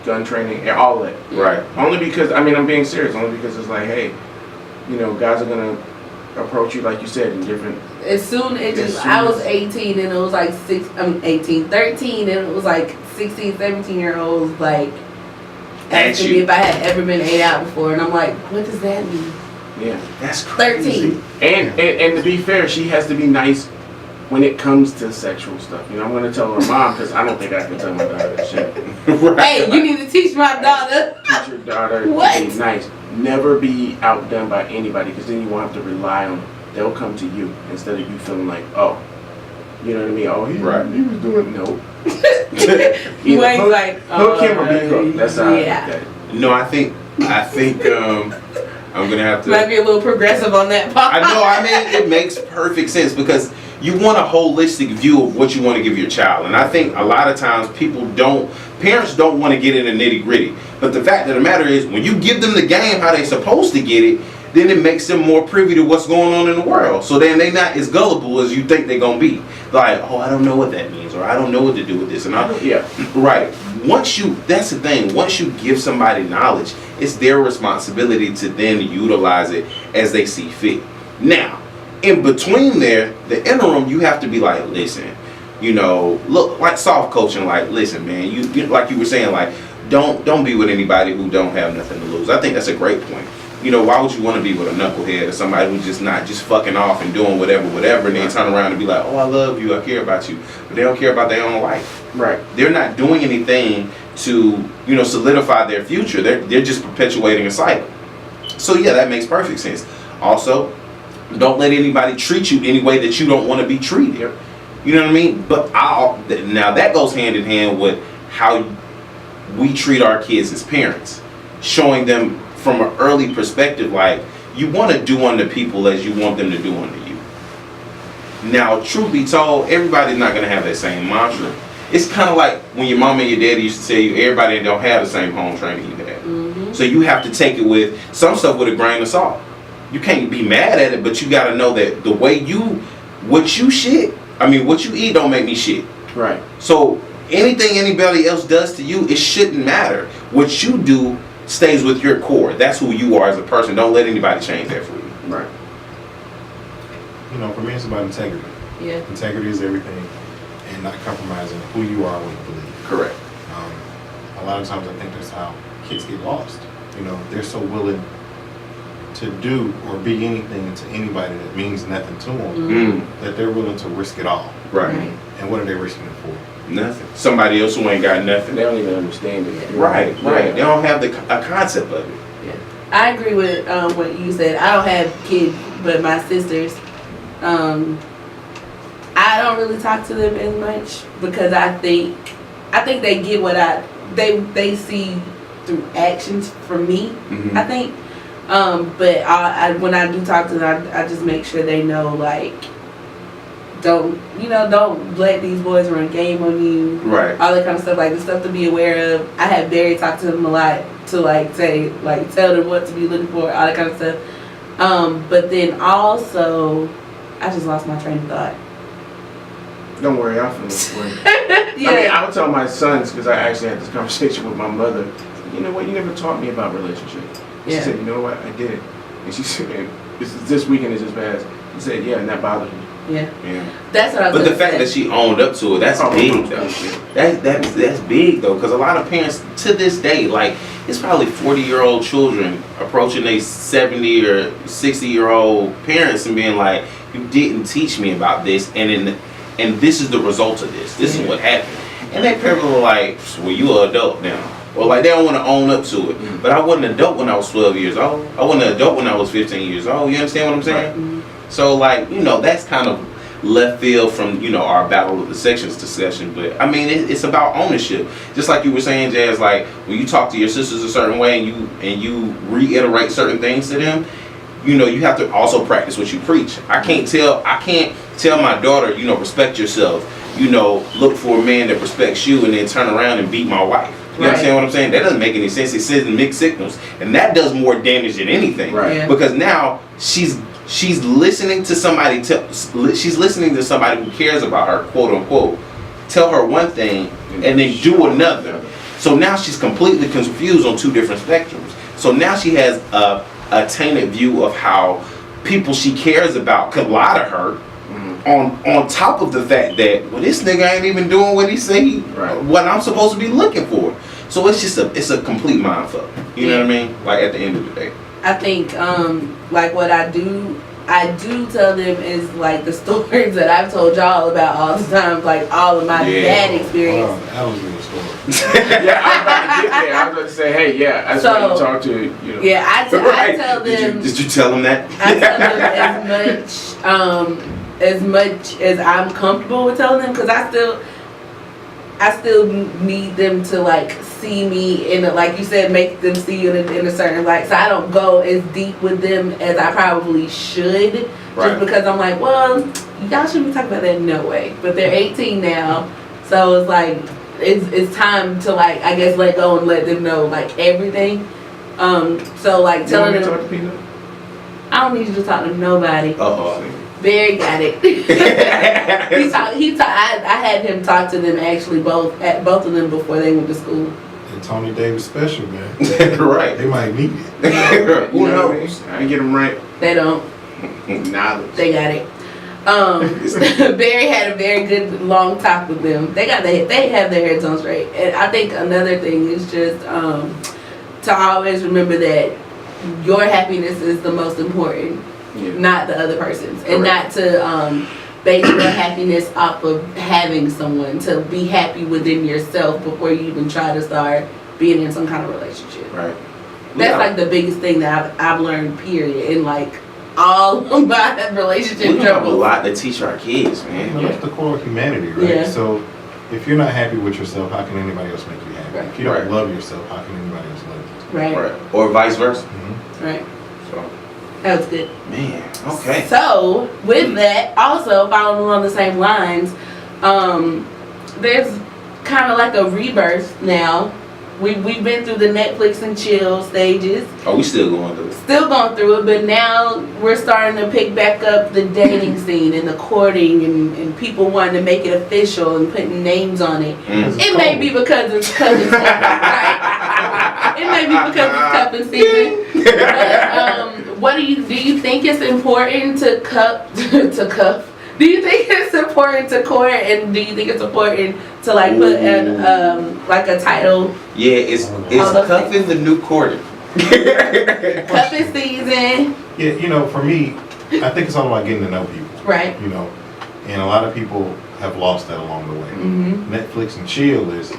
gun training, all that. Right. Only because, I mean, I'm being serious. Only because it's like, hey, you know, guys are gonna approach you, like you said, in different. As soon as As soon I was as- 18 and it was like 13 and it was like 16, 17-year-olds like asking me you. if I had ever been ate out before, and I'm like, what does that mean? Yeah. That's crazy. 13. And to be fair, she has to be nice when it comes to sexual stuff. You know, I'm gonna tell her mom because I don't think I can tell my daughter that shit. Right. Hey, you need to teach my daughter. Teach your daughter What? to be nice. Never be outdone by anybody because then you won't have to rely on them. They'll come to you instead of you feeling like, oh, you know what I mean? Oh, Right. he was doing no. You ain't like, hook him or be hooked. That's how I look yeah. at it. No, I think I'm gonna have to. Might be a little progressive on that part. I know. I mean, it makes perfect sense because you want a holistic view of what you want to give your child, and I think a lot of times parents don't want to get in the nitty gritty. But the fact of the matter is, when you give them the game how they supposed to get it, then it makes them more privy to what's going on in the world. So then they're not as gullible as you think they're gonna be. Like, oh, I don't know what that means, or I don't know what to do with this, and Yeah. right. That's the thing. Once you give somebody knowledge, it's their responsibility to then utilize it as they see fit. Now, in between there, the interim, you have to be like, listen, look, like soft coaching, like, listen, man, you like you were saying, like, don't be with anybody who don't have nothing to lose. I think that's a great point. Why would you want to be with a knucklehead or somebody who's just not just fucking off and doing whatever, and then turn around and be like, oh, I love you, I care about you, but they don't care about their own life. Right. They're not doing anything to, solidify their future. They're just perpetuating a cycle. So yeah, that makes perfect sense. Also, don't let anybody treat you any way that you don't want to be treated. Yep. You know what I mean? But now that goes hand in hand with how we treat our kids as parents, showing them from an early perspective, like, you want to do unto people as you want them to do unto you. Now, truth be told, everybody's not going to have that same mantra. It's kind of like when your mom and your daddy used to tell you everybody don't have the same home training you had. Mm-hmm. So you have to take it with some stuff with a grain of salt. You can't be mad at it, but you got to know that the way what you eat don't make me shit. Right. So anything anybody else does to you, it shouldn't matter. What you do stays with your core. That's who you are as a person. Don't let anybody change that for you. Right. For me, it's about integrity. Yeah. Integrity is everything, and not compromising who you are, what you believe. Correct. A lot of times I think that's how kids get lost. They're so willing to do or be anything to anybody that means nothing to them Mm-hmm. that they're willing to risk it all. Right. And what are they risking it for? Nothing. Somebody else who ain't got nothing. They don't even understand it. Right. Yeah. They don't have a concept of it. Yeah. I agree with what you said. I don't have kids, but my sisters, I don't really talk to them as much because I think they get what they see through actions from me. Mhm. I think, but when I do talk to them, I just make sure they know, like, don't let these boys run game on you. Right. All that kind of stuff, like the stuff to be aware of. I have Barry talk to them a lot to tell them what to be looking for, all that kind of stuff. But then also, I just lost my train of thought. Don't worry, I'll feel it for you. Yeah. I mean, I would tell my sons, because I actually had this conversation with my mother. You know what? You never taught me about relationships. She Yeah. said, you know what? I did. And she said, and this weekend is just past. She said, yeah, and that bothered me. Yeah. Yeah. That's what I was But the gonna fact say. that she owned up to it, that's Oh, big though. That's big though, because a lot of parents to this day, like, it's probably 40-year-old children approaching their 70 or 60-year-old parents and being like, you didn't teach me about this, and this is the result of this. This is what happened. And they parents were like, well, you an adult now. Or like they don't want to own up to it. But I wasn't an adult when I was 12 years old. I wasn't an adult when I was 15 years old. You understand what I'm saying? Mhm. So like, that's kind of left field from, our Battle of the Sexes discussion. But I mean, it's about ownership. Just like you were saying, Jazz, like when you talk to your sisters a certain way and you reiterate certain things to them, you have to also practice what you preach. I can't tell my daughter, respect yourself, look for a man that respects you and then turn around and beat my wife. You understand what I'm saying? That doesn't make any sense. It sends mixed signals. And that does more damage than anything. Right. Yeah. Because now she's listening to somebody she's listening to somebody who cares about her, quote unquote, tell her one thing and then do another. So now she's completely confused on two different spectrums. So now she has a tainted view of how people she cares about could lie to her. On top of the fact that, well, this nigga ain't even doing what he say what I'm supposed to be looking for. So it's a complete mindfuck. You know what I mean? Like at the end of the day. I think like what I do tell them is like the stories that I've told y'all about all the time, like all of my bad experience. Wow, that was a good story. Yeah, I was about to get there. I was about to say, hey, yeah, that's So, why you talk to, you know. Yeah, I tell them. Did you tell him that? I tell them as much as I'm comfortable with telling them, because I still need them to like see me in a, like you said, make them see you in a certain light. So I don't go as deep with them as I probably should, just because I'm like, well, y'all shouldn't be talking about that, no way. But they're 18 now, so it's like it's time to like, I guess, let go and let them know like everything. So like telling them, talk to Peanut? I don't need you to talk to nobody. Barry got it. I had him talk to them actually, both of them before they went to school. And Tony Davis special, man. Right. They might need it. Who knows? I get them right. They don't. Knowledge. They got it. Barry had a very good long talk with them. They have their heads on straight. And I think another thing is just to always remember that your happiness is the most important. Yeah. Not the other person's, and not to base your happiness off of having someone. To be happy within yourself before you even try to start being in some kind of relationship. Right. That's like the biggest thing that I've learned. Period. In like all of my relationship we have a troubles. lot to teach our kids, man. You know, that's the core of humanity, right? Yeah. So if you're not happy with yourself, how can anybody else make you happy? Right. If you don't love yourself, how can anybody else love you? Right. Or vice versa. Mm-hmm. Right. So. That was good. Man, okay. So, with that, also following along the same lines, there's kind of like a rebirth now. We've been through the Netflix and chill stages. Oh, we still going through it. Still going through it, but now we're starting to pick back up the dating scene and the courting and people wanting to make it official and putting names on it. It may be because it's cuffing season, right? It may be because it's cuffing season. But, what do you think it's important to cuff? Do you think it's important to court, and do you think it's important to like put an like a title? Yeah, it's cuffing the new courting. Cuffing season. Yeah, you know, for me, I think it's all about getting to know people. Right. You know, and a lot of people have lost that along the way. Mm-hmm. Netflix and chill is,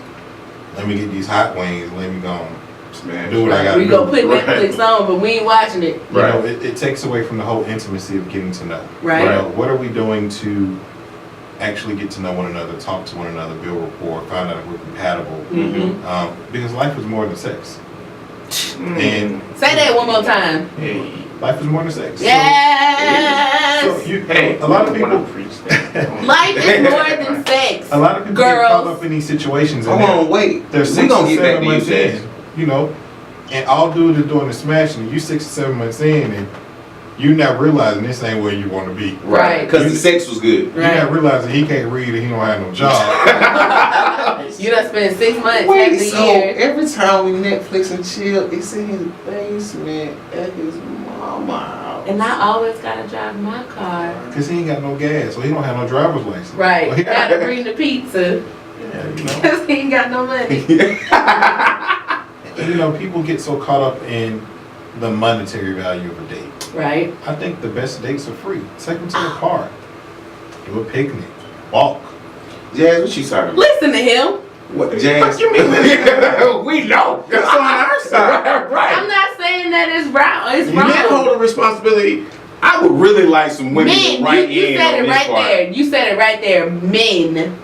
let me get these hot wings, let me go Smash. do what I got to do. We gonna put Netflix on, but we ain't watching it. You know, it takes away from the whole intimacy of getting to know. Right. You know, what are we doing to actually get to know one another, talk to one another, build rapport, find out if we're compatible? Mm-hmm. Because life is more than sex. And say that one more time. Hey. Life is more than sex. Yes. So a lot of people. Life is more than sex. A lot of people get caught up in these situations. Hold on, wait. They're 6 gonna or get back 7 to you, months Sash. in, you know, and all dude is doing is smashing. You 6 or 7 months in, and you not realizing this ain't where you want to be. Right. Because the sex was good. You not realizing he can't read and he don't have no job. You done spent 6 months Wait, every so year. every time we Netflix and chill, it's in his basement at his mama house. And I always gotta drive my car. Because he ain't got no gas, so he don't have no driver's license. Right. So he Gotta bring the pizza. Yeah, you know. Because he ain't got no money. And, you know, people get so caught up in the monetary value of a date. Right. I think the best dates are free. Take them to the park. Do a picnic. Walk. Jazz, what you talking about? Listen to him. What, Jazz? you mean? We know. That's on our side. Right. I'm not saying that it's wrong. It's Men hold wrong. a responsibility. I would really like some women Men, to write you in said on it this right part. there. You said it right there. Men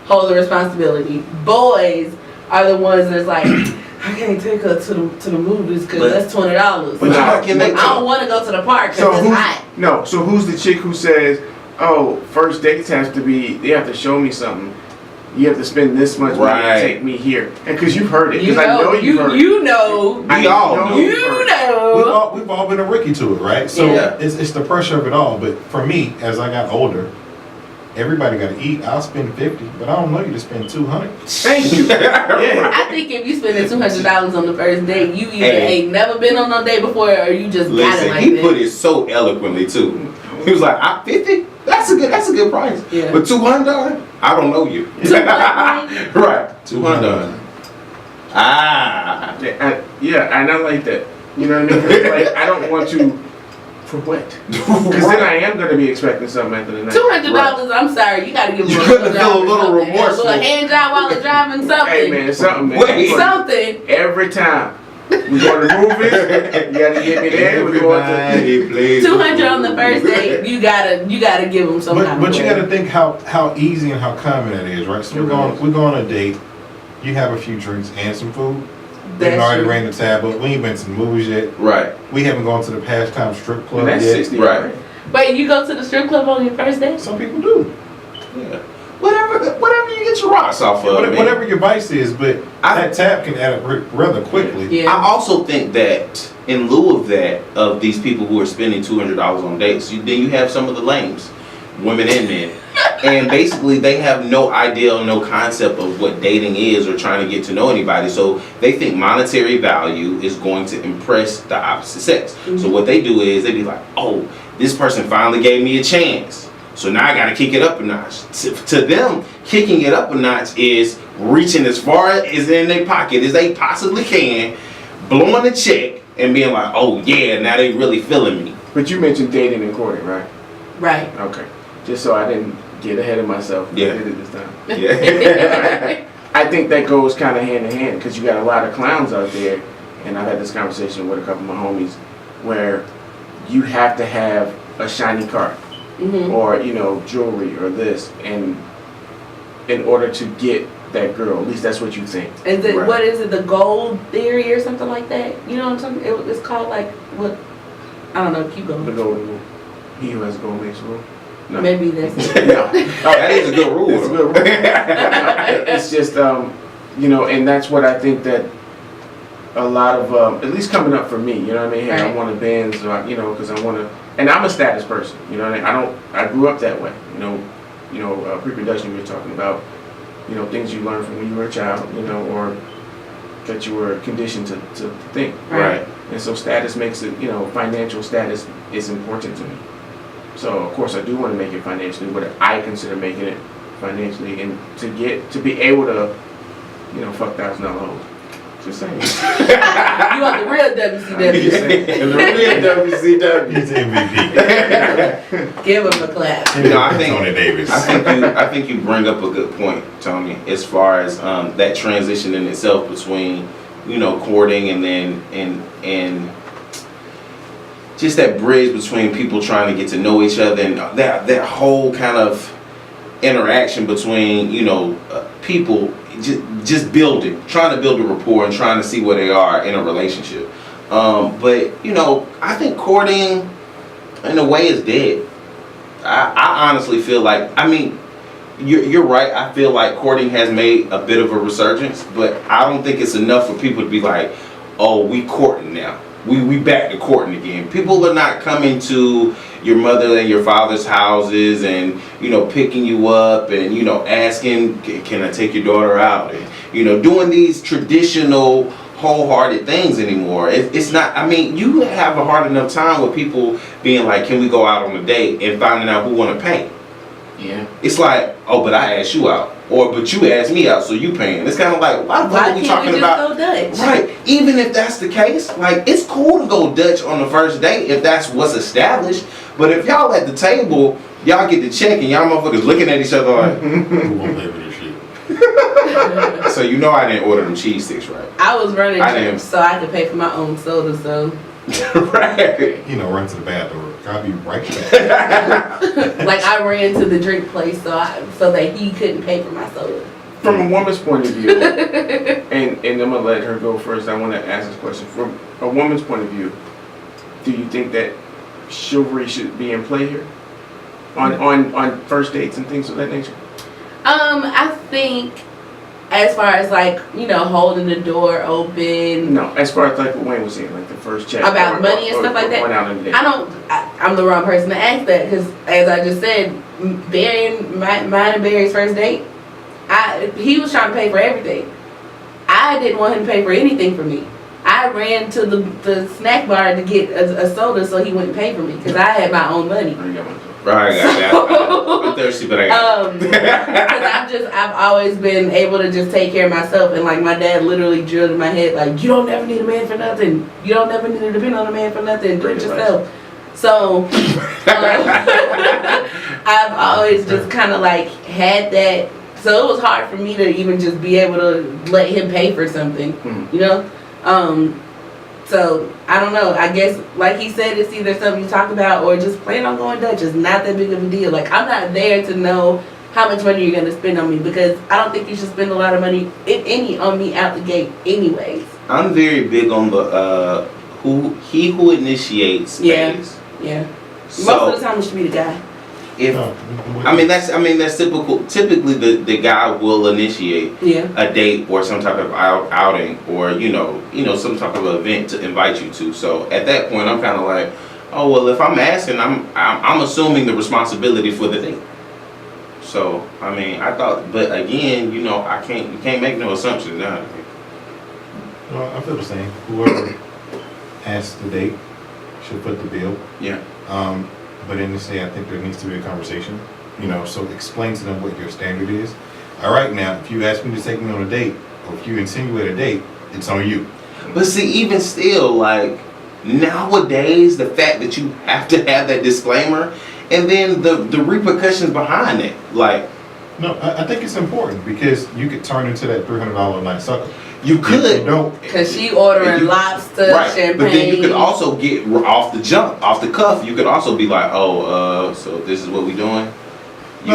hold the responsibility. Boys are the ones that's like, I can't take her to the movies because But- that's $20. But how can they I don't want to go to the park So because it's hot. so who's the chick who says, oh, first dates have to be, they have to show me something. You have to spend this much money Right. to take me here. And because you've heard it. You Because I know you've heard it. you know. We all know. You you've heard it. know. We've all been a rookie to it, right? So Yeah. it's the pressure of it all. But for me, as I got older, everybody got to eat. I'll spend $50, but I don't know you to spend $200. Thank you. Yeah. I think if you spending $200 on the first date, you either Hey. ain't never been on no date before, or you just got it Listen, like he that. put it so eloquently too. He was like, "I'm 50. That's a good price. Yeah. But 200, I don't know you." 200? Right, 200. Ah. Yeah, and I like that. You know what I mean? It's like, I don't want you for what? Because then I am going to be expecting something at the end of the night. $200. I'm sorry, you gotta give me You're a gonna little feel a little something. remorseful. A little hand job while they're driving something. Hey man, something, man. Wait. Something. Every time we go to the movies, you got to get me there. We go to Everybody plays 200 on the first date. You gotta give them some kind of But you way. got to think how easy and how common that is, right? So we go on a date. You have a few drinks and some food. We That's already true. ran the tab up. We ain't been to the movies yet. Right. We haven't gone to the Pastime Strip Club And that's yet. 60, Right. right? Wait, you go to the strip club on your first date? Some people do. Yeah. Whatever you get your rocks off of, man. Whatever your vice is, but I- that tab can add up rather quickly. Yeah. I also think that in lieu of that, of these people who are spending $200 on dates, then you have some of the lames, women and men, and basically they have no idea, no concept of what dating is or trying to get to know anybody. So they think monetary value is going to impress the opposite sex. So what they do is they be like, "Oh, this person finally gave me a chance. So now I got to kick it up a notch." To them, kicking it up a notch is reaching as far as in their pocket as they possibly can, blowing the check, and being like, "Oh yeah, now they really feeling me." But you mentioned dating and courting, right? Right. Okay. Just so I didn't get ahead of myself. Yeah. I did it this time. Yeah. I think that goes kind of hand in hand because you got a lot of clowns out there, and I've had this conversation with a couple of my homies where you have to have a shiny car Mhm. or jewelry or this, and in order to get that girl, at least that's what you think. Is it Right. what is it? The gold theory or something like that? You know what I'm talking? It's called like what? I don't know. Keep The going. golden rule. He who has a gold makes a rule. No. Maybe that's it. No. That is a good rule. It's a good rule. It's just and that's what I think that a lot of at least coming up for me, you know what I mean? Hey, I Right. want a Benz, or, because I want to, and I'm a status person, you know what I mean? I grew up that way, pre-production we were talking about, things you learned from when you were a child, or that you were conditioned to think. Right. And so status makes it, financial status is important to me. So of course I do want to make it financially, but I consider making it financially, and to be able to, fuck $1,000 hoes. Just saying. You want the real WCW? And the real WCW. He's MVP. Give him a clap. I think Tony Davis. I think you bring up a good point, Tony, as far as that transition in itself between courting and then and just that bridge between people trying to get to know each other, and that whole kind of interaction between people just trying to build a rapport and trying to see where they are in a relationship. But I think courting in a way is dead. I honestly feel like, you're right. I feel like courting has made a bit of a resurgence, but I don't think it's enough for people to be like, "Oh, we courting now. We back to courting again." People are not coming to your mother and your father's houses and picking you up and asking, "Can I take your daughter out?" and doing these traditional wholehearted things anymore. It's not. You have a hard enough time with people being like, "Can we go out on a date?" and finding out who want to pay. Yeah. It's like, "Oh, but I asked you out," or "But you asked me out, so you paying." It's kind of like, why the fuck Why are we can't talking we just about? go Dutch? Right. Even if that's the case, like, it's cool to go Dutch on the first date if that's what's established. But if y'all at the table, y'all get the check and y'all motherfuckers looking at each other like, Who won't play with this shit? so I didn't order them cheese sticks, right? I was running I didn't. trips so I could pay for my own soda. So Right. Run to the bathroom. I'll be right back. like I ran to the drink place so that he couldn't pay for my soda. From a woman's point of view, and I'm gonna let her go first. I want to ask this question. From a woman's point of view, do you think that chivalry should be in play here, on first dates and things of that nature? I think as far as like holding the door open. No, as far as like what Wayne was saying, like the first check About money and stuff like that? Going out on a date. I'm the wrong person to ask that because, as I just said, mine and Barry's first date, he was trying to pay for everything. I didn't want him to pay for anything for me. I ran to the snack bar to get a soda so he wouldn't pay for me because I had my own money. I got one. Right, I got that. I'm thirsty, but I got Because I've always been able to just take care of myself, and like my dad literally drilled in my head, like, you don't never need a man for nothing. You don't never need to depend on a man for nothing. Do it yourself. So I've always just kind of like had that. So it was hard for me to even just be able to let him pay for something, you know. So I don't know. I guess like he said, it's either something you talk about or just plan on going Dutch. It's not that big of a deal. Like I'm not there to know how much money you're gonna spend on me because I don't think you should spend a lot of money, if any, on me out the gate, anyways. I'm very big on the who initiates pays. Yeah. So, Most of the time, it should be the guy. if that's typically the guy will initiate Yeah. a date or some type of outing or you know some type of event to invite you to. So at that point I'm kind of like, oh well, if I'm asking, I'm assuming the responsibility for the date. So I mean I thought, but again, you can't make no assumptions now. Well, I feel the same. Whoever asks the date should put the bill. Yeah. But in this day, I think there needs to be a conversation. So explain to them what your standard is. All right, now, if you ask me to take me on a date, or if you insinuate a date, it's on you. But see, even still, like nowadays, the fact that you have to have that disclaimer, and then the repercussions behind it, like No, I think it's important because you could turn into that $300 a night sucker. you could. If you don't. Cause she ordering lobster, Right, champagne. but then you could also get off the cuff. You could also be like, so this is what we doing. We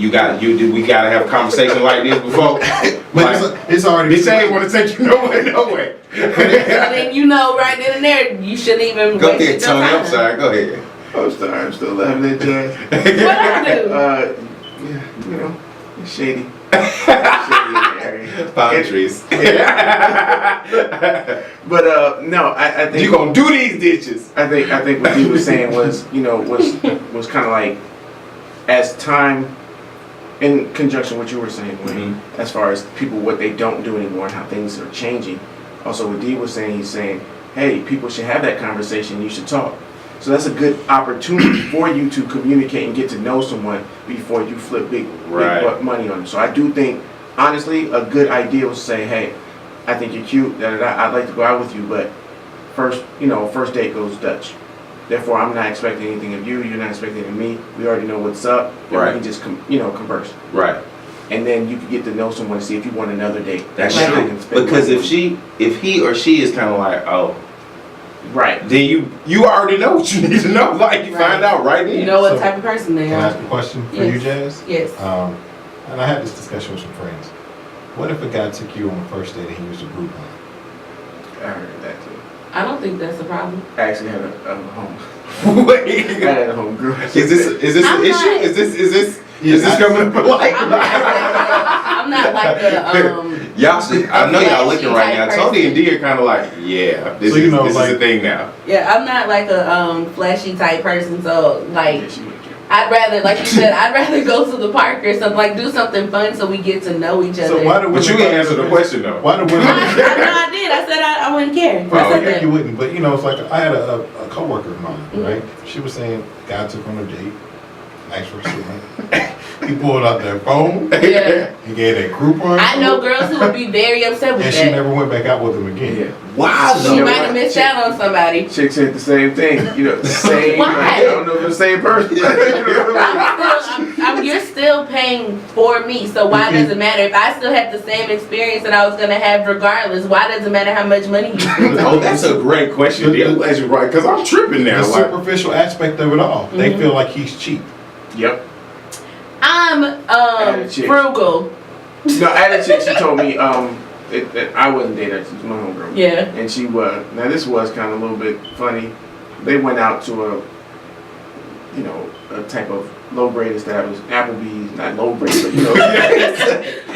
gotta have a conversation like this before. But it's already. Bitch, I ain't want to take you nowhere. So then right then and there, you shouldn't even Go waste ahead, your Tony. time. I'm sorry. Go ahead. I'm sorry, I'm still laughing at Jazz. What I do? Yeah, it's shady. Shady in the area. Palm trees. But no, I think You gonna do these ditches? I think what he was saying was was kind of like as time in conjunction with what you were saying, Wayne, as far as people what they don't do anymore and how things are changing. Also, what Dee was saying, he's saying, hey, people should have that conversation. You should talk. So that's a good opportunity for you to communicate and get to know someone before you flip big money on them. So I do think, honestly, a good idea was to say, hey, I think you're cute. I'd like to go out with you, but first date goes Dutch. Therefore, I'm not expecting anything of you. You're not expecting anything of me. We already know what's up. Right. We can just converse. Right. And then you can get to know someone to see if you want another date. That's Like, I true. can spend Because money. if he or she is kind of like, oh, Right. then you already know what you need to know. Like you Right. find out right then. You know what So, type of person they Can I are. ask a question for Yes. you, Jazz? Yes. And I had this discussion with some friends. What if a guy took you on a first date and he used a Groupon? I heard that too. I don't think that's a problem. I actually had a home. Wait. I had a home group. Is this I'm an issue? not- Is this coming up like? I'm not like the Y'all see, I know y'all flashy looking right now. type Tony and person. D are kind of like, yeah, this So, you is know, this like- is a thing now. yeah, I'm not like a flashy type person. So like Yeah, she wouldn't care. I'd rather, like you said, I'd rather go to the park or something, like do something fun so we get to know each other. So why do women? But you didn't answer the question though. Why do women? I did. I said I wouldn't care. I Well, said yeah, that. you wouldn't, but it's like I had a coworker of mine, Mhm. right? She was saying, guy took her on a date, asked for a restaurant. He pulled out that phone, Yeah. he gave that Groupon. I know code, girls who would be very upset with and she that. never went back out with him again. Yeah. Why She though? know might what? have missed out on somebody. Chicks said the same thing. The same. Why? Like, I don't know if it's the same person. You're still paying for me, so why does it matter? If I still have the same experience that I was gonna have regardless, why does it matter how much money you spend? Oh, that's a great question. Yeah, I'm glad you're right, because I'm tripping The now. Like, superficial aspect of it all. They Mhm. feel like he's cheap. Yep. I'm chick. frugal. No, I had a chick. She told me I wasn't dating her. She was my homegirl. Yeah. And she was. Now this was kind of a little bit funny. They went out to a type of low grade establishment. Applebee's, not low grade, but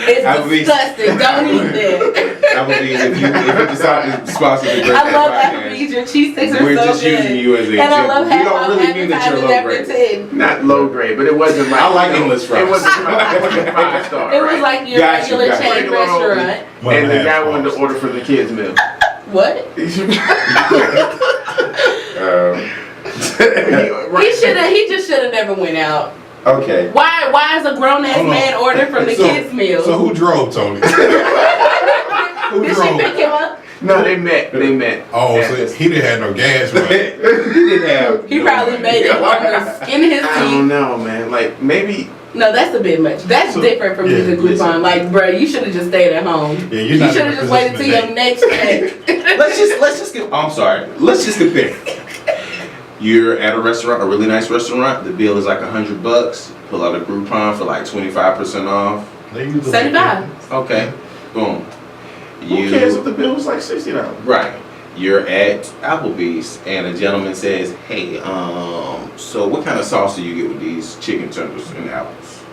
It's Applebee's. disgusting. Don't eat that. Applebee's, if you decide to sponsor the great I love podcast, Arby's, your cheese sticks are We're so just using good. you as an And I example. love We how don't I'm really mean that you're advertising low after grade. 10. Not low grade, but it wasn't like I like endless fries. It wasn't 5-star. It was right? like your Got you, regular got you. chain Regular old- restaurant. And the guy wanted to order for the kids' meal. What? He just should have never went out. Okay. Why is a grown ass Hold on. man ordering from the So- kids' meal? So who drove, Tony? Who Did she drove? pick him up? No, they met. Oh, so he didn't have no gas money. He didn't have. He probably made it on the skin of his I don't teeth. know, man. Like maybe. No, that's a bit much. That's So- different from yeah, using listen. Groupon. Like, bro, you should have just stayed at home. Yeah, you're You not should in a have just waited till position your to next check. Let's just get. I'm sorry. Let's just compare. You're at a restaurant, a really nice restaurant. The bill is like $100. Pull out a Groupon for like 25% off. They usually 75. Okay. Boom. Who cares if the bill was like $60? Right. You're at Applebee's and a gentleman says, "Hey, so what kind of sauce do you get with these chicken tenders and apples?"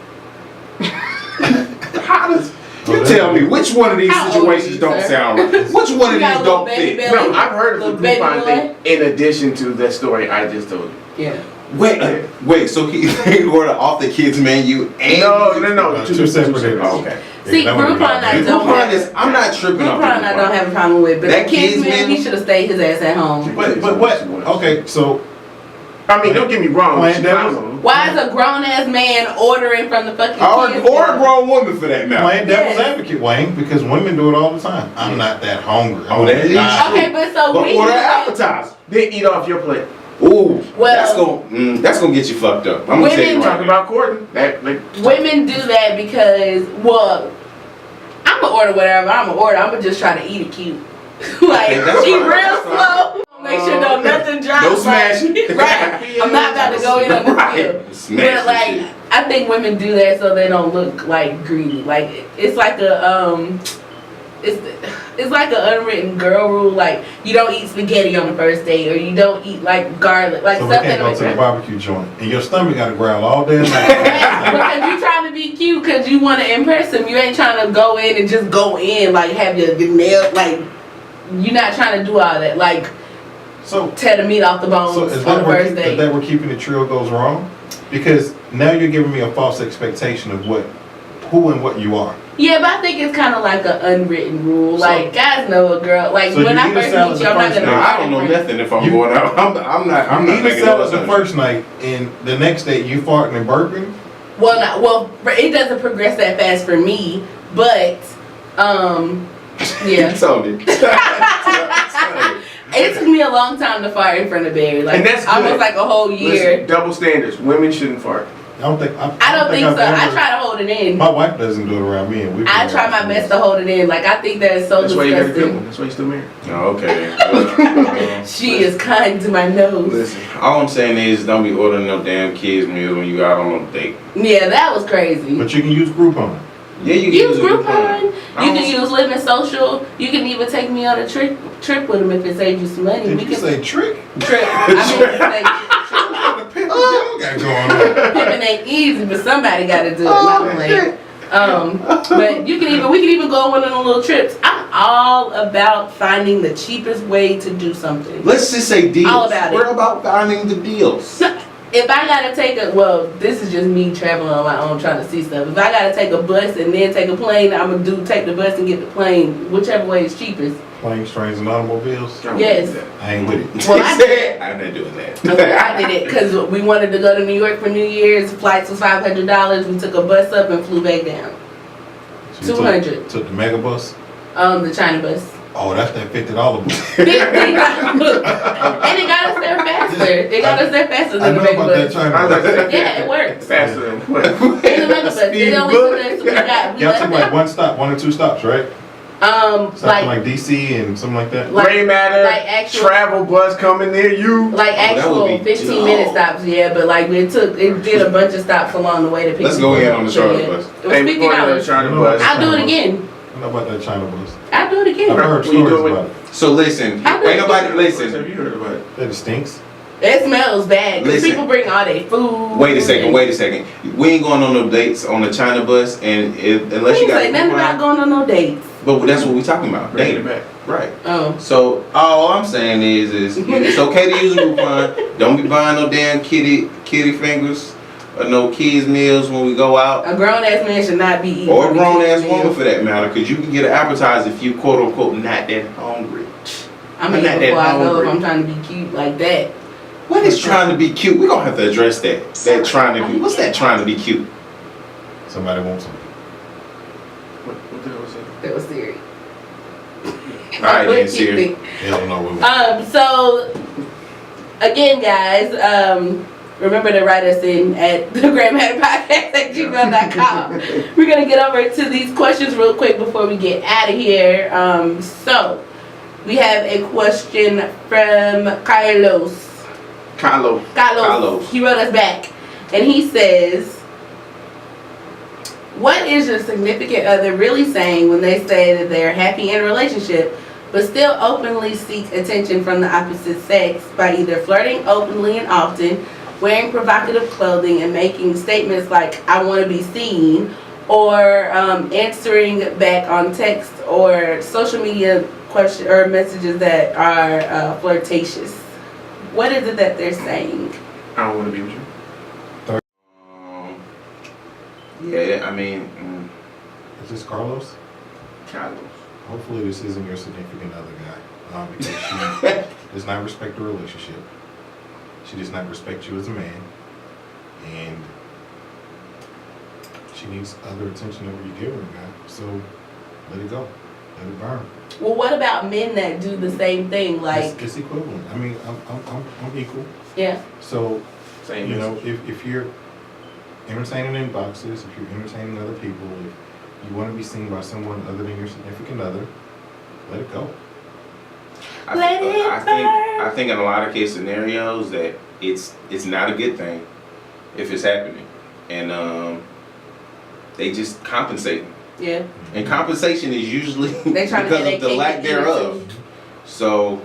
How does you tell me which one of these How old situations are you, don't sir? sound right? Which one of You these got a little don't baby fit? belly? No, I've heard of the Little baby Groupon boy? thing in addition to the story I just told you. Yeah. Wait. So he ordered off the kids menu and No. Two separate separate. items. Okay. See, that would've been Groupon, I bad. don't Groupon have. is. I'm not tripping off Groupon, I don't have a problem with, but That the kids' kids' meal, meal? he should have stayed his ass at home. But what? Okay, so I mean, don't get me wrong. Playing she's devil's- fine. Why is a grown ass man ordering from the fucking kids' Or a meal? grown woman for that matter. playing devil's Yes. advocate, Wayne, because women do it all the time. I'm not that hungry. Oh, that is Okay, but so But we order do an that. appetizer. Then eat off your plate. Ooh, Well- that's gonna get you fucked up. I'm gonna tell you Women right Talk now. about courting. That like Women do that because, well, I'm gonna order whatever I'm gonna order. I'm gonna just try to eat it cute. Like, Okay, that's eat fine, real that's fine. slow. Make sure no nothing drops. No smashing. Like, right. I'm not about to go in on the Right. field. Smash But like, shit. I think women do that so they don't look like greedy. Like, it's like a it's like an unwritten girl rule. Like, you don't eat spaghetti on the first date, or you don't eat like garlic, like So we stuff can't that go like to the that. barbecue joint, and your stomach got to growl all day. Because you trying to be cute, because you want to impress him. You ain't trying to go in and just go in like have your nail like. You're not trying to do all that. Like, So, tear the meat off the bones so is on that the where first date. where keeping the trio goes wrong? Because now you're giving me a false expectation of who and what you are. Yeah, but I think it's kind of like an unwritten rule. So- Like, guys know a girl. Like, So when you I eat a first salad meet the you, I'm not first gonna. No, night. I don't know nothing if I'm You- going out. I'm not You eat a making salad no the assumptions. first night, and the next day you farting and burping. Well, it doesn't progress that fast for me. But, yeah. Tony. It took me a long time to fart in front of Barry. Like, And that's good. almost like a whole year. listen, double standards. Women shouldn't fart. I don't think. I don't think I've so. I ever- try to hold it in. My wife doesn't do it around me, and we. I try my best to hold it in. Like, I think that is so That's why you got a good disgusting. one. That's why you still married. Oh, okay. She is kind to my nose. Listen, all I'm saying is don't be ordering no damn kids meal when you out on a date. Yeah, that was crazy. But you can use Groupon. Yeah, you Use a Groupon. You I don't- can use Living Social. You can even take me on a trip with them if it saves you some money. Did We you can say trick? trip. What the y'all got going on? Pimping ain't easy, but somebody got to do it. Not playing. But we can even go on one of the little trips. I'm all about finding the cheapest way to do something. Let's just say deals. All about it. We're about finding the deals. If I gotta take this is just me traveling on my own trying to see stuff. If I gotta take a bus and then take a plane, I'm gonna take the bus and get the plane, whichever way is cheapest. Planes, trains, and automobiles. I don't Yes. do that. I ain't with it. Well, I did. I'm not doing that. I did it because we wanted to go to New York for New Year's. Flights was $500. We took a bus up and flew back down. So you 200. Took the mega bus. The China bus. Oh, that's that $50 bus. And it got us there faster. It got us there faster I than the know mega about that bus. China I was bus. like, Yeah, it works. faster than what? In the mega bus. It only took us. We Y'all left took like one or two stops, right? Something like like DC and something like that. Like- Gray Matter, like actual- travel bus coming near you. like that actual would be 15-minute dope. stops, yeah, but like it did a bunch of stops along the way to pick Let's people go in up. on the So, charter yeah. bus. It was Hey, we going on the $50. charter No, bus. I'll do it again. I know about that China bus. I'll do it I've again. heard What you stories doing? about it. So listen, I ain't would- nobody Have listen. you heard about it? That it stinks. It smells bad because Listen. people bring all their food. Wait a second. We ain't going on no dates on the China bus, and unless you Who got say a nothing about coupon, going on no dates. But that's what we talking about. Bring it Dating. back. Right. Oh. So all I'm saying is it's okay to use a Groupon. Don't be buying no damn kitty fingers or no kids meals when we go out. A grown ass man should not be eating. Or a from the grown ass kitchen woman meal. for that matter, because you can get an appetizer if you quote unquote not that hungry. I'm I'm eating not that before I go hungry. if I'm trying to be cute like that. What is trying to be cute? We're gonna have to address that. That trying to be, what's that trying to be cute? Somebody wants something. What the hell was that? That was serious. Alright then, Siri. They don't know what we So again, guys, remember to write us in at the grandmatterpodcast@gmail.com. We're gonna get over to these questions real quick before we get out of here. So we have a question from Carlos. Carlos. He wrote us back, and he says, "What is your significant other really saying when they say that they're happy in a relationship, but still openly seek attention from the opposite sex by either flirting openly and often, wearing provocative clothing, and making statements like 'I want to be seen,' or answering back on text or social media question or messages that are flirtatious? What is it that they're saying?" I don't want to be with you. Yeah, I mean, Is this Carlos? Carlos. Hopefully this isn't your significant other guy. Because she does not respect the relationship. She does not respect you as a man. And she needs other attention than what you give her, guy. So let it go. Let it burn. Well, what about men that do the same thing? Like, It's equivalent. I mean, I'm equal. yeah, So, Same. you know, if you're entertaining inboxes, if you're entertaining other people, if you want to be seen by someone other than your significant other, let it go. I think in a lot of case scenarios that it's not a good thing if it's happening, and they just compensate, yeah. and compensation is usually They trying to because get of the their lack cake thereof. So,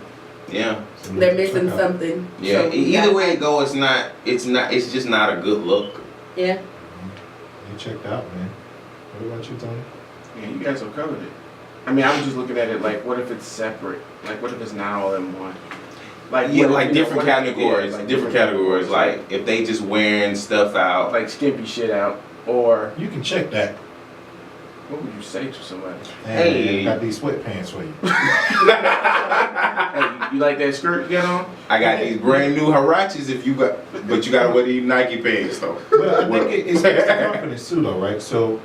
yeah, So They're let it missing check out. something. yeah. So we Either gotta- way it go, it's just not a good look. Yeah. You checked out, man. What about you, Tony? Yeah, you guys have covered it. I mean, I was just looking at it like, what if it's separate? Like, what if it's not all in one? Like, Yeah, what if, like you know, different what if- categories, yeah, like different categories. Like if they just wearing stuff out. like skimpy shit out, or You can check that. what would you say to somebody? Hey. I got these sweatpants for you. Hey, you like that skirt you got on? I got these brand new Huaraches but you gotta wear these Nike pants though. But I think it's confidence too, though, right? So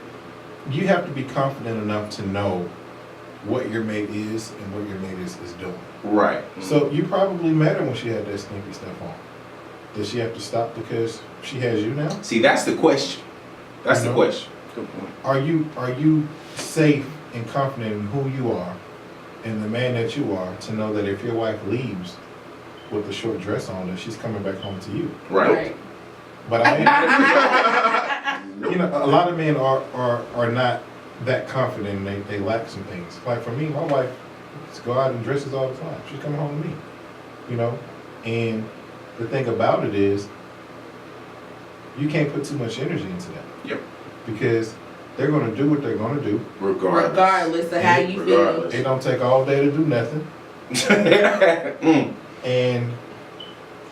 you have to be confident enough to know what your mate is and what your mate is doing. Right. So you probably met her when she had that skimpy stuff on. Does she have to stop because she has you now? See, that's the question. That's You the know? question. Good point. Are you safe and confident in who you are and the man that you are to know that if your wife leaves with a short dress on, that she's coming back home to you? Right. But I am. You know, a lot of men are not that confident and they lack some things. Like for me, my wife go out and dresses all the time. She's coming home to me. You know? And the thing about it is you can't put too much energy into that. Yep. Because they're gonna do what they're gonna do. Regardless of how you feel. Regardless. It don't take all day to do nothing. Mm. And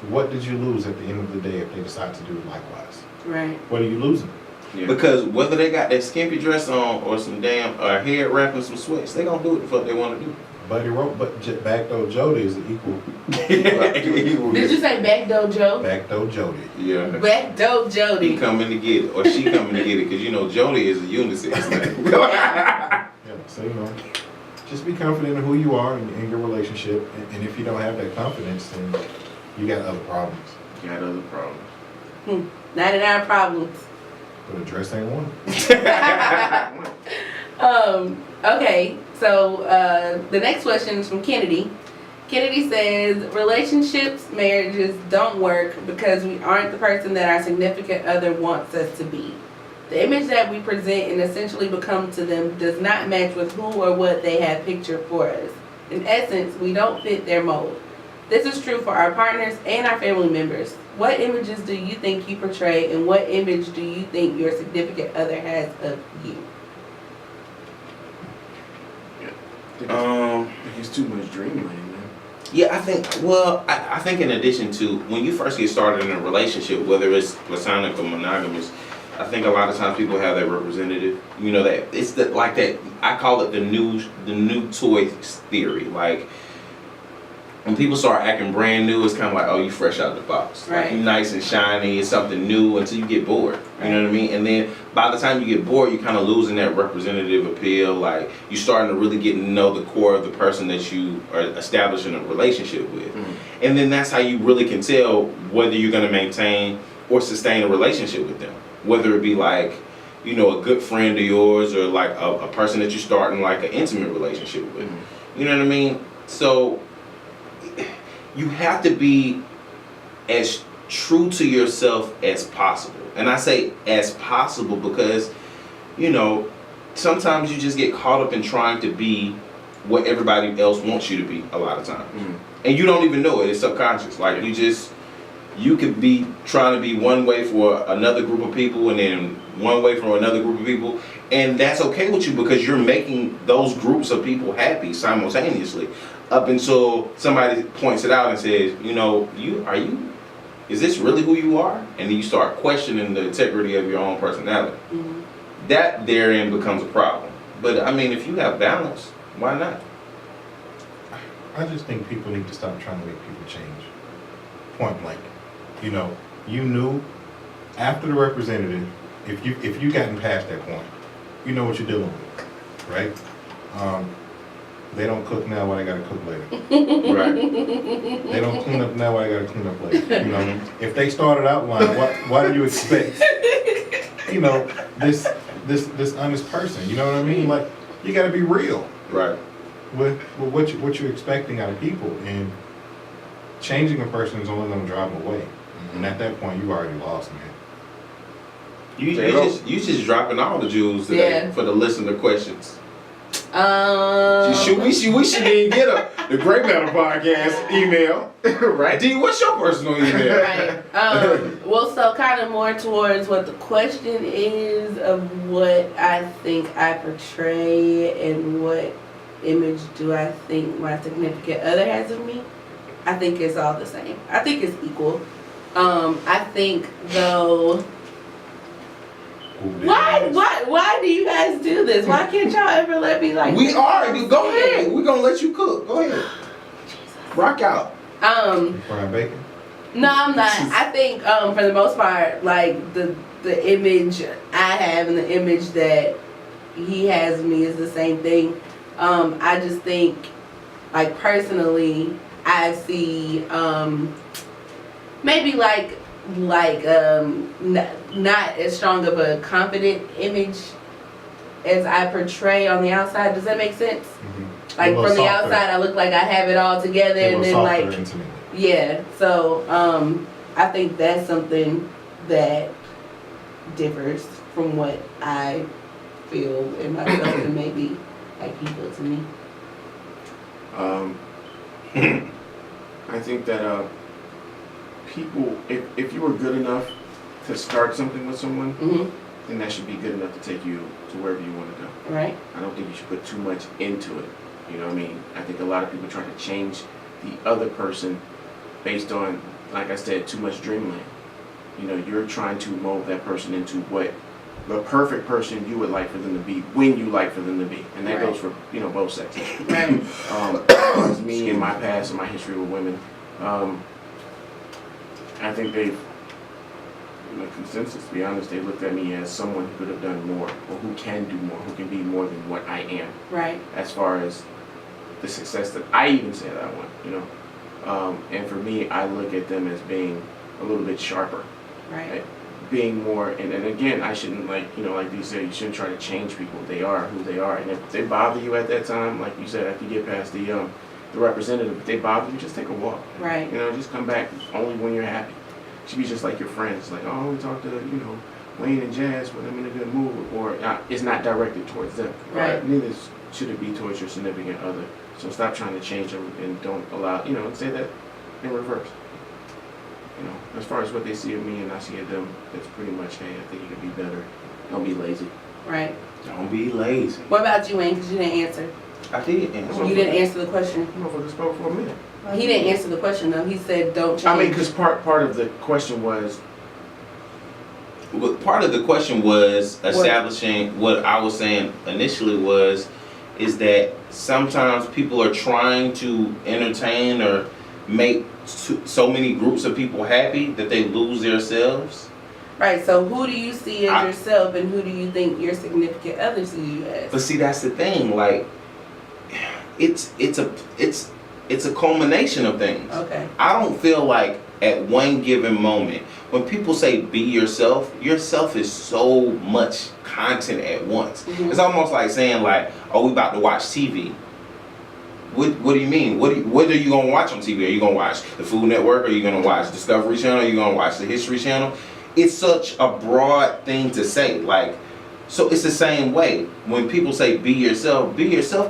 what did you lose at the end of the day if they decide to do it likewise? Right. What are you losing? Yeah. Because whether they got that skimpy dress on or some damn hair wrap and some sweats, they gonna do what the fuck they want to do. Buddy wrote, but Backdoor Jody is the equal. Did you say backdoor Joe? Backdoor Jody. Yeah. Backdoor He Jody. coming to get it, or she coming to get it, because you know Jody is a unisex name. Yeah, so you know, just be confident in who you are in your relationship, and if you don't have that confidence, then you got other problems. You got other problems. 99 problems. But a dress ain't one. Okay, so the next question is from Kennedy. Kennedy says, relationships, marriages don't work because we aren't the person that our significant other wants us to be. The image that we present and essentially become to them does not match with who or what they have pictured for us. In essence, we don't fit their mold. This is true for our partners and our family members. What images do you think you portray, and what image do you think your significant other has of you? I think it's too much dreamland, man. Yeah, I think in addition to when you first get started in a relationship, whether it's platonic or monogamous, I think a lot of times people have that representative. You know, that it's like that. I call it the new toy theory. Like when people start acting brand new, it's kind of like, oh, you fresh out the box. Right. Like you nice and shiny, it's something new until you get bored. You know what I mean? And then by the time you get bored, you're kind of losing that representative appeal. Like you're starting to really get to know the core of the person that you are establishing a relationship with. Mm-hmm. And then that's how you really can tell whether you're going to maintain or sustain a relationship with them. Whether it be like, you know, a good friend of yours or like a person that you're starting like an intimate relationship with. Mm-hmm. You know what I mean? So you have to be as true to yourself as possible. And I say as possible because, you know, sometimes you just get caught up in trying to be what everybody else wants you to be a lot of times. Mm-hmm. And you don't even know it. It's subconscious. Like you could be trying to be one way for another group of people and then one way for another group of people. And that's okay with you because you're making those groups of people happy simultaneously. Up until somebody points it out and says, you know, is this really who you are? And then you start questioning the integrity of your own personality. Mhm. That therein becomes a problem. But I mean, if you have balance, why not? I just think people need to stop trying to make people change. Point blank. You know, you knew after the representative, if you gotten past that point, you know what you're dealing with, right? They don't cook now, why they gotta cook later? Right. They don't clean up now, why they gotta clean up later? You know, if they started out line, why do you expect, you know, this honest person? You know what I mean? Like, you gotta be real Right. with what you're expecting out of people, and changing a person is only gonna drive them away. And at that point, you already lost, man. You just dropping all the jewels today Yeah. for the listener questions. We should even get the Great Metal Podcast email. Right. D, what's your personal email? Right. Well, so kind of more towards what the question is of what I think I portray and what image do I think my significant other has of me. I think it's all the same. I think it's equal. I think though. Why do you guys do this? Why can't y'all ever let me like? We are. Go ahead. We're gonna let you cook. Go ahead. Rock out. Frying bacon? No, I'm not. I think for the most part, like the image I have and the image that he has of me is the same thing. I just think, like personally, I see maybe not as strong of a confident image as I portray on the outside. Does that make sense? Mm-hmm. Like from the outside, I look like I have it all together, and then like yeah. So I think that's something that differs from what I feel in myself, and maybe like he feels in me. I think that people, if you were good enough to start something with someone, Mm-hmm. then that should be good enough to take you to wherever you want to go. Right. I don't think you should put too much into it. You know what I mean? I think a lot of people try to change the other person based on, like I said, too much dreamland. You know, you're trying to mold that person into what the perfect person you would like for them to be when you like for them to be. And that Right. goes for, you know, both sexes. Right. It's me and my past and my history with women. I think they've, in the consensus, to be honest, they looked at me as someone who could have done more, or who can do more, who can be more than what I am, Right. as far as the success that I even said I want, you know. And for me, I look at them as being a little bit sharper, Right. being more, and again, I shouldn't, like, you know, like you said, you shouldn't try to change people. They are who they are, and if they bother you at that time, like you said, after you get past the representative, if they bother you, just take a walk. Right. You know, just come back only when you're happy. You should be just like your friends, like, oh, we talked to, you know, Wayne and Jazz when I'm in a good mood, or it's not directed towards them. Right. Neither should it be towards your significant other. So stop trying to change them and don't allow, you know, and say that in reverse. You know, as far as what they see of me and I see of them, it's pretty much, hey, I think you can be better. Don't be lazy. Right. Don't be lazy. What about you, Wayne? Because you didn't answer. I did answer. You didn't answer the question. Motherfucker spoke for a minute. He didn't answer the question though. He said don't change. I mean, because part of the question was, Well, part of the question was establishing what I was saying initially is that sometimes people are trying to entertain or make so many groups of people happy that they lose themselves. Right. So who do you see as yourself, and who do you think your significant other sees you as? But see, that's the thing. Like, it's a culmination of things. Okay. I don't feel like at one given moment, when people say be yourself is so much content at once. Mhm. It's almost like saying like, oh, we about to watch TV. What do you mean? What are you gonna watch on TV? Are you gonna watch the Food Network? Are you gonna watch Discovery Channel? Are you gonna watch the History Channel? It's such a broad thing to say. Like, so it's the same way. When people say be yourself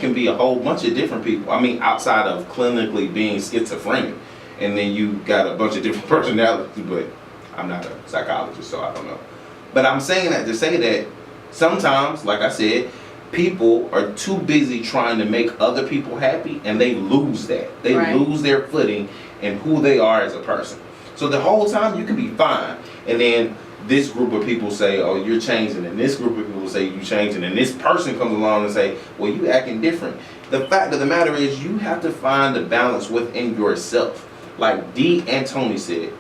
can be a whole bunch of different people. I mean, outside of clinically being schizophrenic, and then you got a bunch of different personalities, but I'm not a psychologist, so I don't know. But I'm saying that to say that sometimes, like I said, people are too busy trying to make other people happy, and they lose that. They Right. lose their footing in who they are as a person. So the whole time you can be fine, and then this group of people say, oh, you're changing, and this group of people say you're changing, and this person comes along and say, well, you acting different. The fact of the matter is you have to find the balance within yourself. Like Dee and Tony said,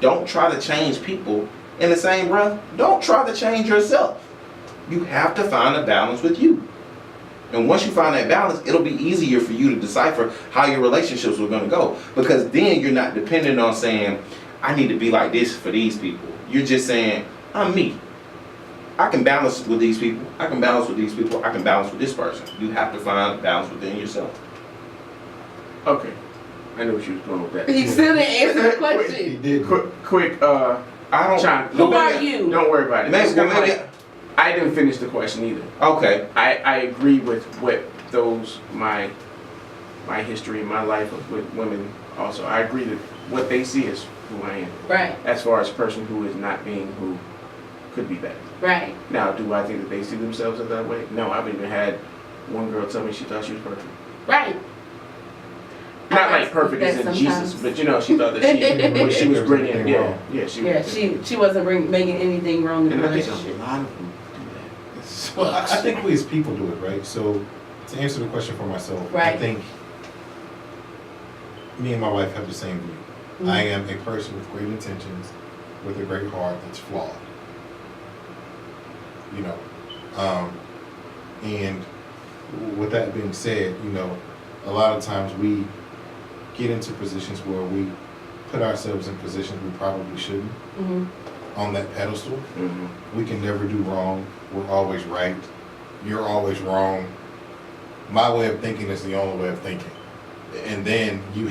don't try to change people. In the same breath, don't try to change yourself. You have to find a balance with you. And once you find that balance, it'll be easier for you to decipher how your relationships are going to go. Because then you're not dependent on saying, I need to be like this for these people. You're just saying, I'm me. I can balance with these people. I can balance with these people. I can balance with this person. You have to find balance within yourself. okay, I know what you was going with that. He still didn't answer the He question. did. Quick, I don't. Chime. Who are you? Don't worry about it. Maybe- It's kinda maybe- like- I didn't finish the question either. Okay. I agree with what my history, my life with women also. I agree that what they see is who I am. Right. As far as a person who is not being who could be better. Right. Now, do I think that they see themselves as that way? No, I've even had one girl tell me she thought she was perfect. Right. Not like perfect as in Jesus, but you know, she thought that she was bringing, yeah, she wasn't making anything wrong in the And I think relationship. a lot of them do that. It sucks. Well, I think we as people do it, right? So, to answer the question for myself, I Right. think me and my wife have the same view. Mhm. I am a person with great intentions, with a great heart that's flawed. You know, and with that being said, you know, a lot of times we get into positions where we put ourselves in positions we probably shouldn't Mhm. on that pedestal. Mhm. We can never do wrong. We're always right. You're always wrong. My way of thinking is the only way of thinking. And then you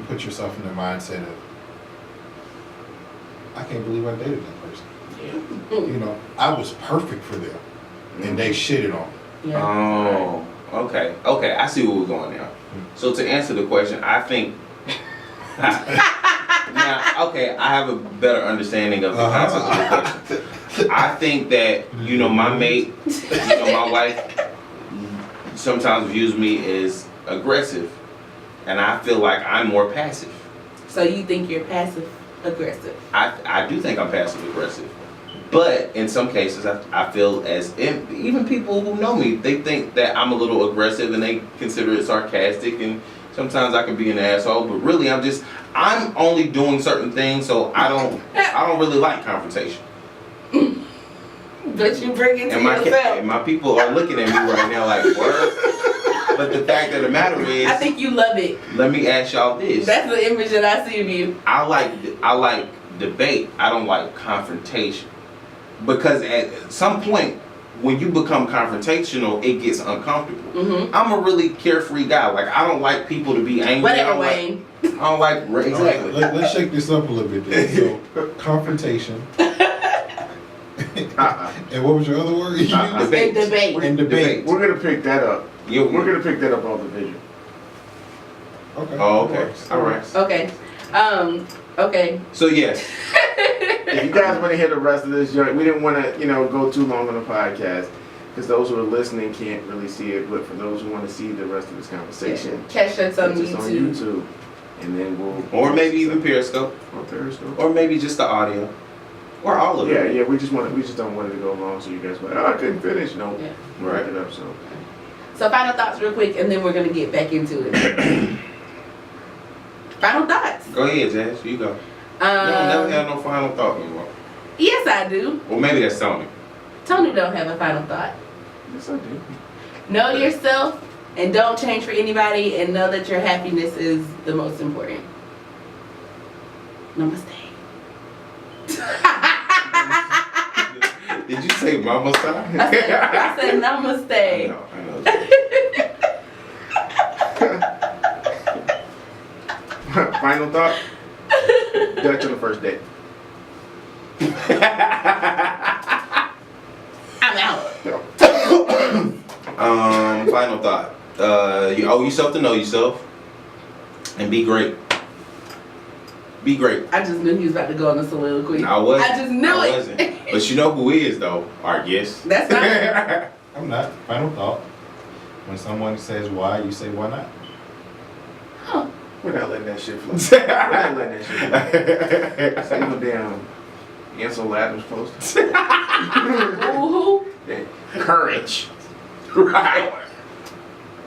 put yourself in the mindset of, I can't believe I dated that person. Yeah. You know, I was perfect for them, and they shitted on me. Yeah. Oh, okay. Okay, I see where we're going now. So to answer the question, I think now, okay, I have a better understanding of the concept of the question. I think that, you know, my mate, you know, my wife sometimes views me as aggressive, and I feel like I'm more passive. So you think you're passive aggressive? I do think I'm passive aggressive. But in some cases, I feel as if even people who know me, they think that I'm a little aggressive and they consider it sarcastic, and sometimes I can be an asshole. But really, I'm only doing certain things, so I don't really like confrontation. But you bring it to yourself. And my people are looking at me right now like, word. But the fact of the matter is, I think you love it. let me ask y'all this. That's the image that I see of you. I like debate. I don't like confrontation. Because at some point, when you become confrontational, it gets uncomfortable. Mm-hmm. I'm a really carefree guy. Like, I don't like people to be angry. Whatever, Wayne. I don't like exactly. Let's shake this up a little bit then. So, confrontation. And what was your other word? You used? Debate. Debate. And debate. We're gonna pick that up. Yeah, We're gonna pick that up on the video. Okay. Oh, okay. All right. Okay. Okay. So yes, If you guys want to hear the rest of this joint, we didn't want to, go too long on the podcast. because those who are listening can't really see it, but for those who want to see the rest of this conversation, Catch us on it's on YouTube. YouTube. And then we'll... Or maybe even Periscope. Or Periscope. Or maybe just the audio. Or all of it. Yeah, we just don't want it to go long so you guys like, oh, I couldn't finish. No, Yeah. wrap it up, so. So final thoughts real quick, and then we're gonna get back into it. Final thoughts. Go ahead, Jazz. You go. You don't never have no final thought no more. Yes, I do. Well, maybe that's Tony. Tony don't have a final thought. Yes, I do. Know yourself and don't change for anybody, and know that your happiness is the most important. Namaste. Did you say mama style? I said namaste. I know. Final thought? Dutch on the first date. I'm out. Final thought. You owe yourself to know yourself and be great. Be great. I just knew he was about to go on a soliloquy. I wasn't. I just knew I it. wasn't. But you know who is though? Our guest. That's not. I'm not. Final thought. When someone says why, you say why not. Huh. We're not letting that shit flow. We're not letting that shit flow. Say no damn Ansel Adams post. Ooh. Courage. Right.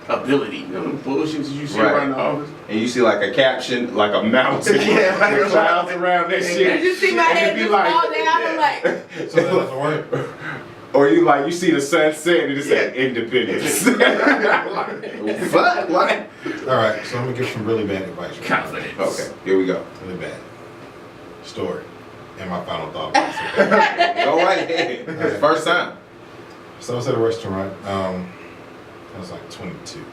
Ability. You know the bullshit that you see Right. around the office? And you see like a caption, like a mountain. Yeah, like a clouds mountain. around that Did shit. you see my And head it be just like- fall down? I'm like, So that doesn't work. Or you like you see the sunset and it said independence. Like, fuck, like. All right, so I'm gonna give some really bad advice. Right now. Confidence. Okay, here we go. Really bad. Story. And my final thought. Go right ahead. First time. So I was at a restaurant. I was like 22,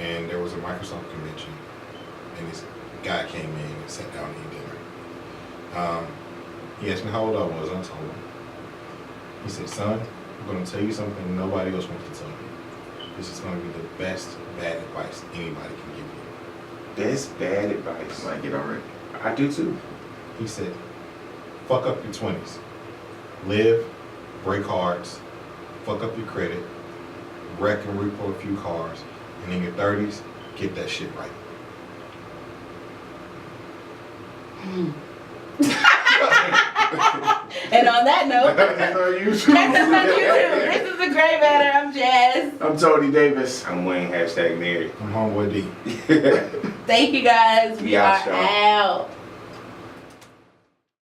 and there was a Microsoft convention, and this guy came in and sat down to eat dinner. He asked me how old I was. I told him. He said, "Son, I'm going to tell you something nobody else wants to tell you. This is going to be the best bad advice anybody can give you." That's bad advice. I like it already. I do too. He said, "Fuck up your 20s. Live, break hearts, fuck up your credit, wreck and repo a few cars, and in your 30s, get that shit right." and on that note, That's on YouTube. catch us on YouTube. This is the Gray Matter. I'm Jazz. I'm Tony Davis. I'm Wayne #married. I'm homeboy D. Thank you guys. We Yeah, are sure. out.